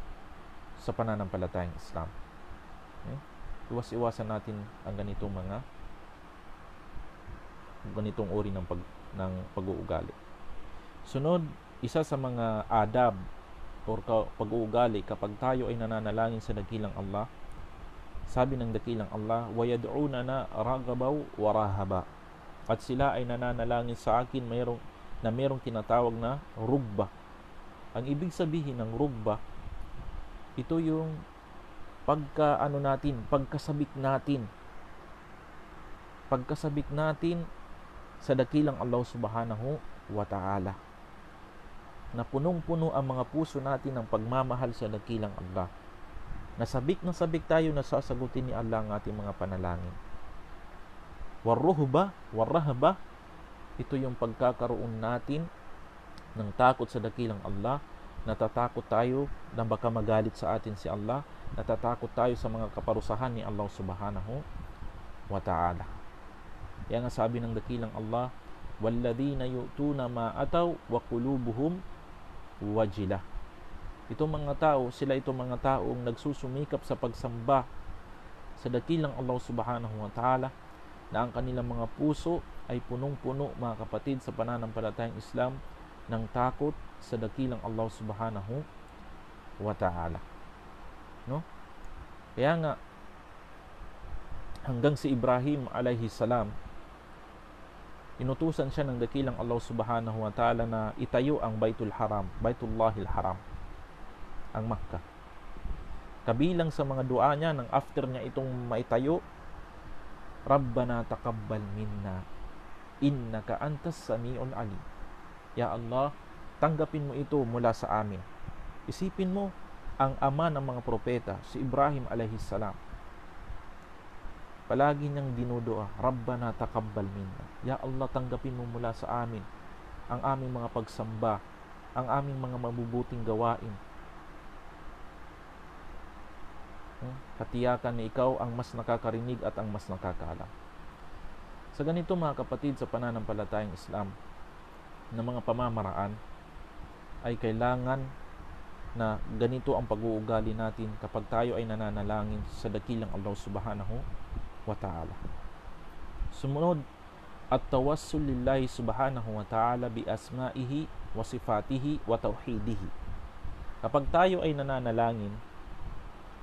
sa pananampalatayang Islam. Okay? Iwas-iwasan natin ang ganitong uri ng pag-uugali. Sunod, isa sa mga adab o pag-uugali kapag tayo ay nananalangin sa dakilang Allah, sabi ng dakilang Allah, وَيَدْعُونَنَا رَغَبًا وَرَهَبًا, at sila ay nananalangin sa akin mayroong tinatawag na rugba. Ang ibig sabihin ng rugba, ito yung pagkasabik natin sa dakilang Allah subhanahu wa ta'ala, na punong-puno ang mga puso natin ng pagmamahal sa dakilang Allah. Nasabik tayo na sasagutin ni Allah ang ating mga panalangin. Warrahaba, ito yung pagkakaroon natin ng takot sa dakilang Allah. Natatakot tayo na baka magalit sa atin si Allah. Natatakot tayo sa mga kaparusahan ni Allah subhanahu wa ta'ala. Kaya nga sabi ng dakilang Allah, وَالَّذِينَ يُؤْتُونَ مَا أَتَوْا وَقُلُوبُهُمْ وَجِلَةٌ. Itong mga taong nagsusumikap sa pagsamba sa dakilang Allah subhanahu wa ta'ala, na ang kanilang mga puso ay punong-puno, mga kapatid, sa pananampalatayang Islam, ng takot sa dakilang Allah subhanahu wa ta'ala. No? Kaya nga, hanggang si Ibrahim alayhi salam, inutusan siya ng dakilang Allah subhanahu wa ta'ala na itayo ang Baitullahil Haram, ang Makkah. Kabilang sa mga dua niya nang after niya itong maitayo, Rabbana taqabbal minna innaka antas sami'ul alim. Ya Allah, tanggapin mo ito mula sa amin. Isipin mo, ang ama ng mga propeta, si Ibrahim alayhi salam, palagi niyang dinudua, Rabbana taqabbal minna. Ya Allah, tanggapin mo mula sa amin ang aming mga pagsamba, ang aming mga mabubuting gawain. Katiyakan na ikaw ang mas nakakarinig at ang mas nakakaalam. Sa ganito, mga kapatid, sa pananampalatayang Islam, na mga pamamaraan, ay kailangan na ganito ang pag-uugali natin kapag tayo ay nananalangin sa dakilang Allah subhanahu wa ta'ala. Sumunod, at-tawassul lillahi subhanahu wa ta'ala bi asma'ihi wa sifatihi wa tauhidihi. Kapag tayo ay nananalangin,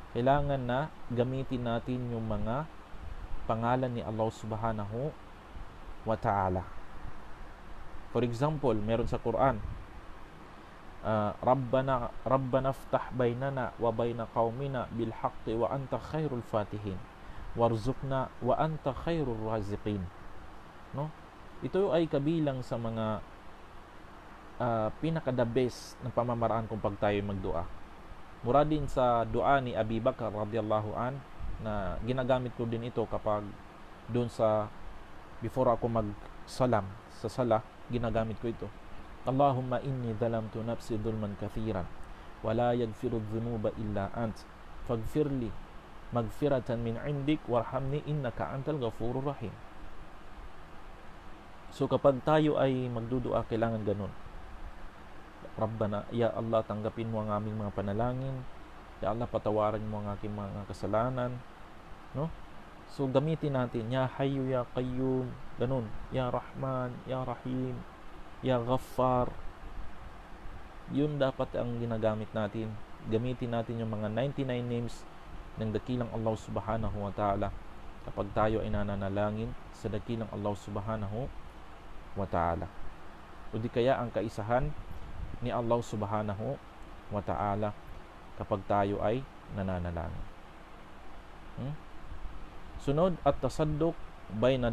kailangan na gamitin natin yung mga pangalan ni Allah subhanahu wa ta'ala. For example, meron sa Quran, Rabbana ftah bainana wa baina qaumina bil haqqi wa anta khairul fatihin warzuqna wa anta khairur raziqin. No? Ito ay kabilang sa mga pinaka-the best na pamamaraan kung pag tayo magdua. Mura din sa dua ni Abi Bakar radiyallahu an, na ginagamit ko din ito kapag doon sa before ako mag-salam sa sala, ginagamit ko ito. Allahumma inni dhalamtu nafsi dhulman kathiran wa la yaghfiru dhunuba illa ant faghfirli maghfiratan min indik warhamni innaka antal ghafurur rahim. So kapag tayo ay magdudua, kailangan ganun. Rabbana, ya Allah, tanggapin mo ang aming mga panalangin. Ya Allah, patawarin mo ang aking mga kasalanan. No? So gamitin natin, ya Hayyu ya Qayyum, ganun. Ya Rahman, ya Rahim, ya Ghaffar. Yun dapat ang ginagamit natin. Gamitin natin yung mga 99 names ng dakilang Allah subhanahu wa ta'ala kapag tayo ay nananalangin sa dakilang Allah subhanahu wa ta'ala. O di kaya ang kaisahan ni Allah subhanahu wa ta'ala kapag tayo ay nananalangin. Sunod, at tasadduq bayna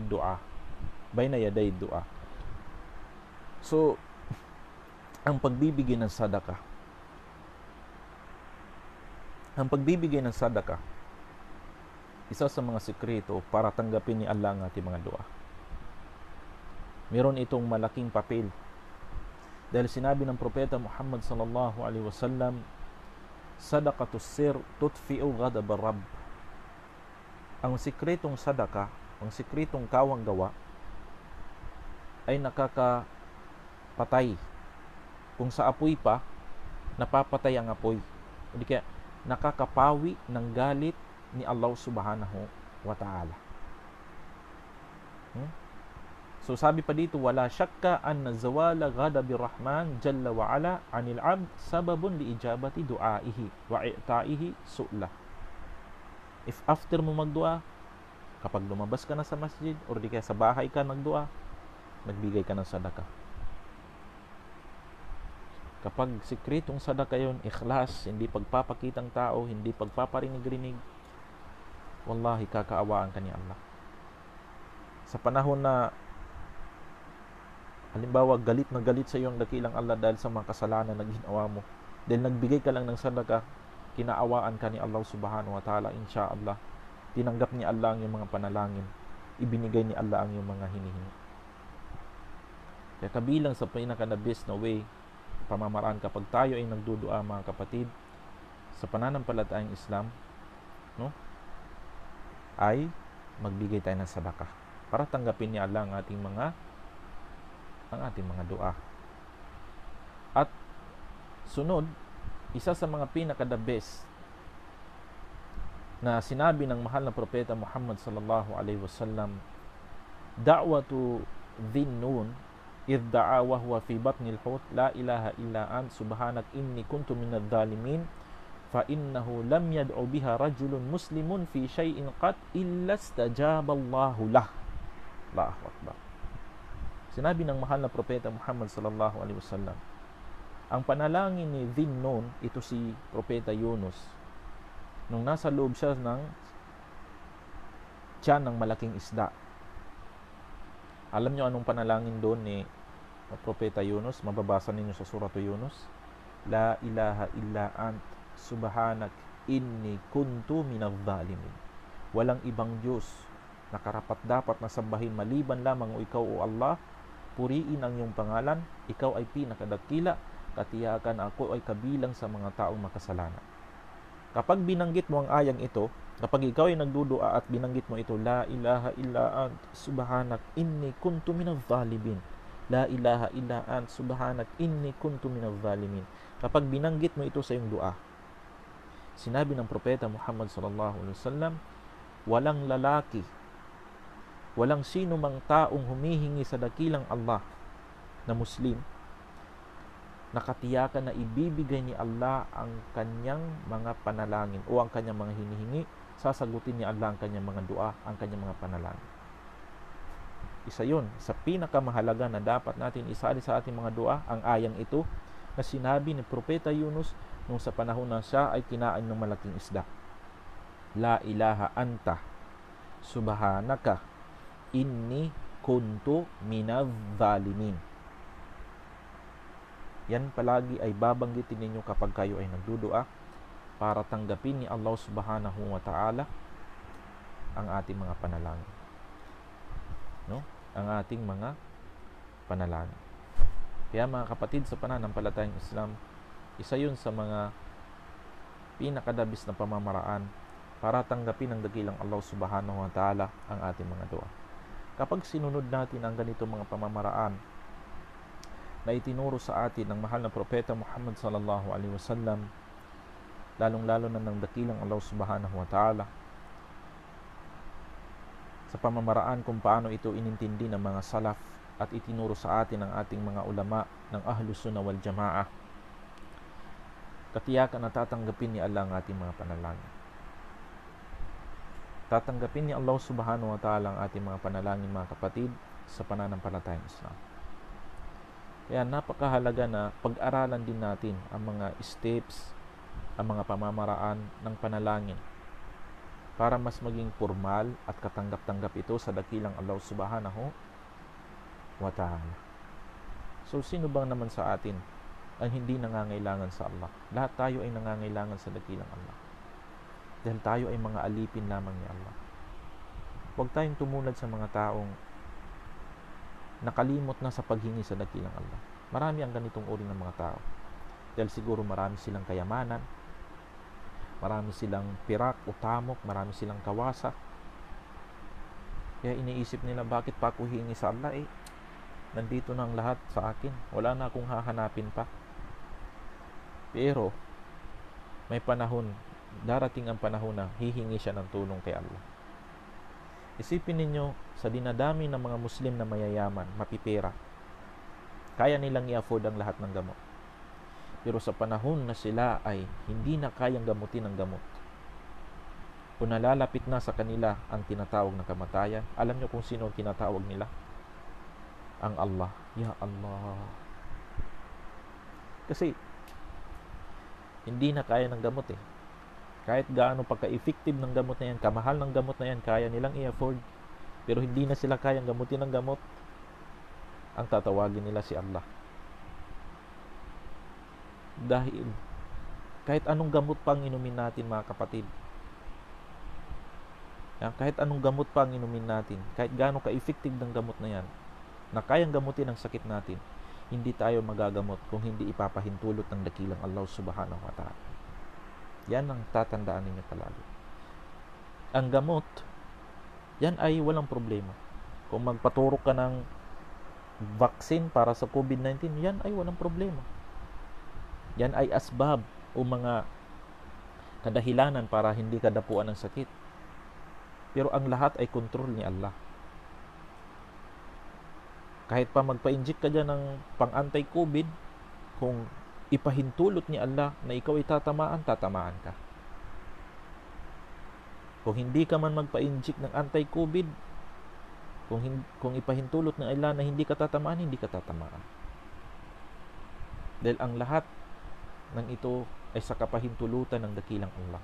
yaday dua. So, ang pagbibigay ng sadaka. Ang pagbibigay ng sadaka, isa sa mga sikreto para tanggapin ni Allah ang ating mga dua. Meron itong malaking papel. Dahil sinabi ng propeta Muhammad sallallahu alaihi wasallam, sadaqatus sir tutfi'u ghadab ar-rabb. Ang sikretong sadaka, ang sikretong kawang gawa ay nakakapatay Kung sa apoy pa, napapatay ang apoy. O di kaya, nakakapawi ng galit ni Allah subhanahu wa ta'ala. So sabi pa dito, wala syakka anna zawala ghadabi rahman jalla wa ala anil abd sababun li ijabati du'aihi wa i'ta'ihi su'la. If after mo magdua, kapag lumabas ka na sa masjid or di kaya sa bahay ka nagdua, nagbigay ka ng sadaka. Kapag sikretong sadaka yon, ikhlas, hindi pagpapakitang tao, hindi pagpaparinig-rinig, wallahi kakaawaan ka ni Allah. Sa panahon na halimbawa galit na galit sa iyo ang dakilang Allah dahil sa mga kasalanan na ginawa mo, dahil nagbigay ka lang ng sadaka, kinaawaan ka ni Allah subhanahu wa ta'ala, insyaallah. Tinanggap ni Allah ang iyong mga panalangin, ibinigay ni Allah ang iyong mga hinihingi. Kaya kabilang sa pinaka-the best na way, pamamaraan kapag tayo ay nagdudua, mga kapatid, sa pananampalatayang Islam, no, ay magbigay tayo ng sadaka para tanggapin ni Allah ang ating mga dua. At sunod, isa sa mga pinaka-the best na sinabi ng mahal na propeta Muhammad sallallahu alaihi wasallam, da'watu dhinnun idh da'a wa huwa fi batnil hut la ilaha illa ant subhanak inni kuntu minadh dhalimin fa innahu lam yad'u biha rajulun muslimun fi shay'in qat illa istajaba Allahu lah. Allahu akbar. Sinabi ng mahal na propeta Muhammad sallallahu alaihi wasallam, ang panalangin ni Dhinnun, ito si propeta Yunus, nung nasa loob siya ng tiyan ng malaking isda. Alam niyo anong panalangin doon ni propeta Yunus? Mababasa ninyo sa surah Yunus. La ilaha illa ant subhanak inni kuntu minadh dhalimin. Walang ibang Diyos na karapat-dapat na sambahin maliban lamang o ikaw o Allah. Puriin ang iyong pangalan, ikaw ay pinakadakila, katiyakan ako ay kabilang sa mga taong makasalanan. Kapag binanggit mo ang ayang ito, kapag ikaw ay nagdudua at binanggit mo ito, la ilaha illa ant subhanak inni kuntu minadh dhalimin. La ilaha illa ant subhanak inni kuntu minadh dhalimin. Kapag binanggit mo ito sa iyong dua, sinabi ng propeta Muhammad sallallahu alaihi wasallam, walang lalaki, walang sino mang taong humihingi sa dakilang Allah na Muslim, nakatiyakan na ibibigay ni Allah ang kanyang mga panalangin o ang kanyang mga hinihingi, sasagutin ni Allah ang kanyang mga dua, ang kanyang mga panalangin. Isa yun sa pinakamahalaga na dapat natin isali sa ating mga dua, ang ayang ito na sinabi ni Propeta Yunus nung sa panahon na siya ay kinain ng malaking isda. La ilaha anta subhanaka inni kuntu minadh dhalimin. Yan palagi ay babanggitin ninyo kapag kayo ay nagdudua para tanggapin ni Allah subhanahu wa ta'ala ang ating mga panalangin. No? Ang ating mga panalangin. Kaya mga kapatid, sa pananampalatayang Islam, isa yun sa mga pinakadabis na pamamaraan para tanggapin ng dakilang Allah subhanahu wa ta'ala ang ating mga dua. Kapag sinunod natin ang ganito mga pamamaraan na itinuro sa atin ng mahal na propeta Muhammad sallallahu alaihi wasallam, lalong-lalo na ng dakilang Allah subhanahu wa ta'ala, sa pamamaraan kung paano ito inintindi ng mga salaf at itinuro sa atin ng ating mga ulama ng Ahlus Sunnah wal Jamaah, katiyakan na tatanggapin ni Allah ang ating mga panalangin. Tatanggapin ni Allah subhanahu wa ta'ala ang ating mga panalangin, mga kapatid, sa pananampalatayang Islam. Kaya napakahalaga na pag-aralan din natin ang mga steps, ang mga pamamaraan ng panalangin para mas maging formal at katanggap-tanggap ito sa dakilang Allah subhanahu wa ta'ala. So, sino bang naman sa atin ang hindi nangangailangan sa Allah? Lahat tayo ay nangangailangan sa dakilang Allah. Dahil tayo ay mga alipin lamang ni Allah. Huwag tayong tumulad sa mga taong nakalimot na sa paghingi sa dakilang Allah. Marami ang ganitong uri ng mga tao. Dahil siguro marami silang kayamanan, marami silang pirak o tamok, marami silang kawasa. Kaya iniisip nila, bakit pa ako hingi sa Allah? Nandito na ang lahat sa akin. Wala na akong hahanapin pa. Pero may panahon, darating ang panahon na hihingi siya ng tulong kay Allah. Isipin ninyo, sa dinadami ng mga Muslim na mayayaman, mapipera, kaya nilang i-afford ang lahat ng gamot. Pero sa panahon na sila ay hindi na kayang gamutin ang gamot, o nalalapit na sa kanila ang tinatawag na kamatayan, alam nyo kung sino ang tinatawag nila? Ang Allah. Ya Allah. Kasi hindi na kaya ng gamot eh. Kahit gaano pagka-effective ng gamot na yan, kamahal ng gamot na yan, kaya nilang i-afford. Pero hindi na sila kayang gamutin ng gamot, ang tatawagin nila si Allah. Dahil kahit anong gamot pang inumin natin, mga kapatid, kahit anong gamot pang inumin natin, kahit gaano ka-effective ng gamot na yan, na kayang gamutin ang sakit natin, hindi tayo magagamot kung hindi ipapahintulot ng dakilang Allah subhanahu wa ta'ala. Yan ang tatandaan ninyo palagi. Ang gamot, yan ay walang problema. Kung magpaturok ka ng vaccine para sa COVID-19, yan ay walang problema. Yan ay asbab o mga kadahilanan para hindi ka dapuan ng sakit. Pero ang lahat ay kontrol ni Allah. Kahit pa magpa-inject ka dyan ng pang-anti-COVID, kung ipahintulot ni Allah na ikaw ay tatamaan ka. Kung hindi ka man magpa-inject ng anti-COVID, kung ipahintulot ng Allah na hindi ka tatamaan, hindi ka tatamaan. Dahil ang lahat ng ito ay sa kapahintulutan ng dakilang Allah.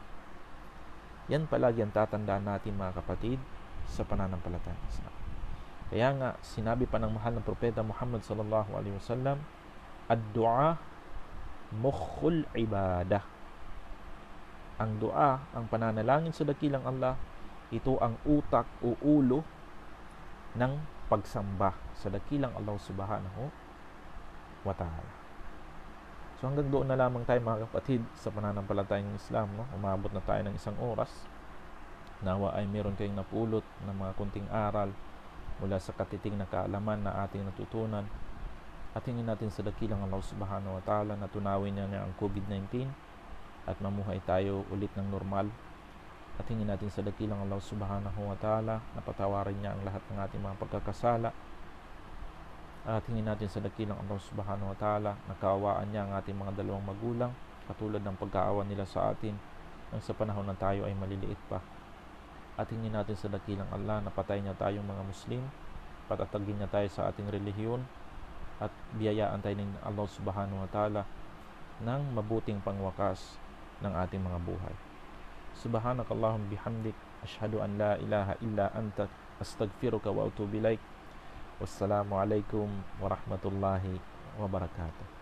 Yan palagi ang tatandaan natin, mga kapatid, sa pananampalatayang Islam. Kaya nga, sinabi pa ng mahal ng propeta Muhammad sallallahu alaihi wasallam, ad-du'a mukhul ibadah. Ang dua, ang pananalangin sa dakilang Allah, ito ang utak o ulo ng pagsamba sa dakilang Allah subhanahu wa ta'ala. So hanggang doon na lamang tayo, mga kapatid, sa pananampalatayang Islam, no? Umabot na tayo ng 1 oras. Nawa ay meron kayong napulot ng mga kunting aral mula sa katiting na kaalaman na ating natutunan. At hingin natin sa dakilang Allah subhanahu wa ta'ala na tunawin niya ang COVID-19 at mamuhay tayo ulit ng normal. At hingin natin sa dakilang Allah subhanahu wa ta'ala na patawarin niya ang lahat ng ating mga pagkakasala. At hingin natin sa dakilang Allah subhanahu wa ta'ala na kaawaan niya ang ating mga dalawang magulang, katulad ng pagkaawa nila sa atin nang sa panahon na tayo ay maliliit pa. At hingin natin sa dakilang Allah na patayin niya tayong mga Muslim, patatagin niya tayo sa ating relihiyon, at biyayaan tayo ng Allah subhanahu wa ta'ala ng mabuting pangwakas ng ating mga buhay. Subhanakallahum bihamdik, ashhadu an la ilaha illa anta, astaghfiruka wa atubu ilaik. Wassalamu alaikum warahmatullahi wabarakatuh.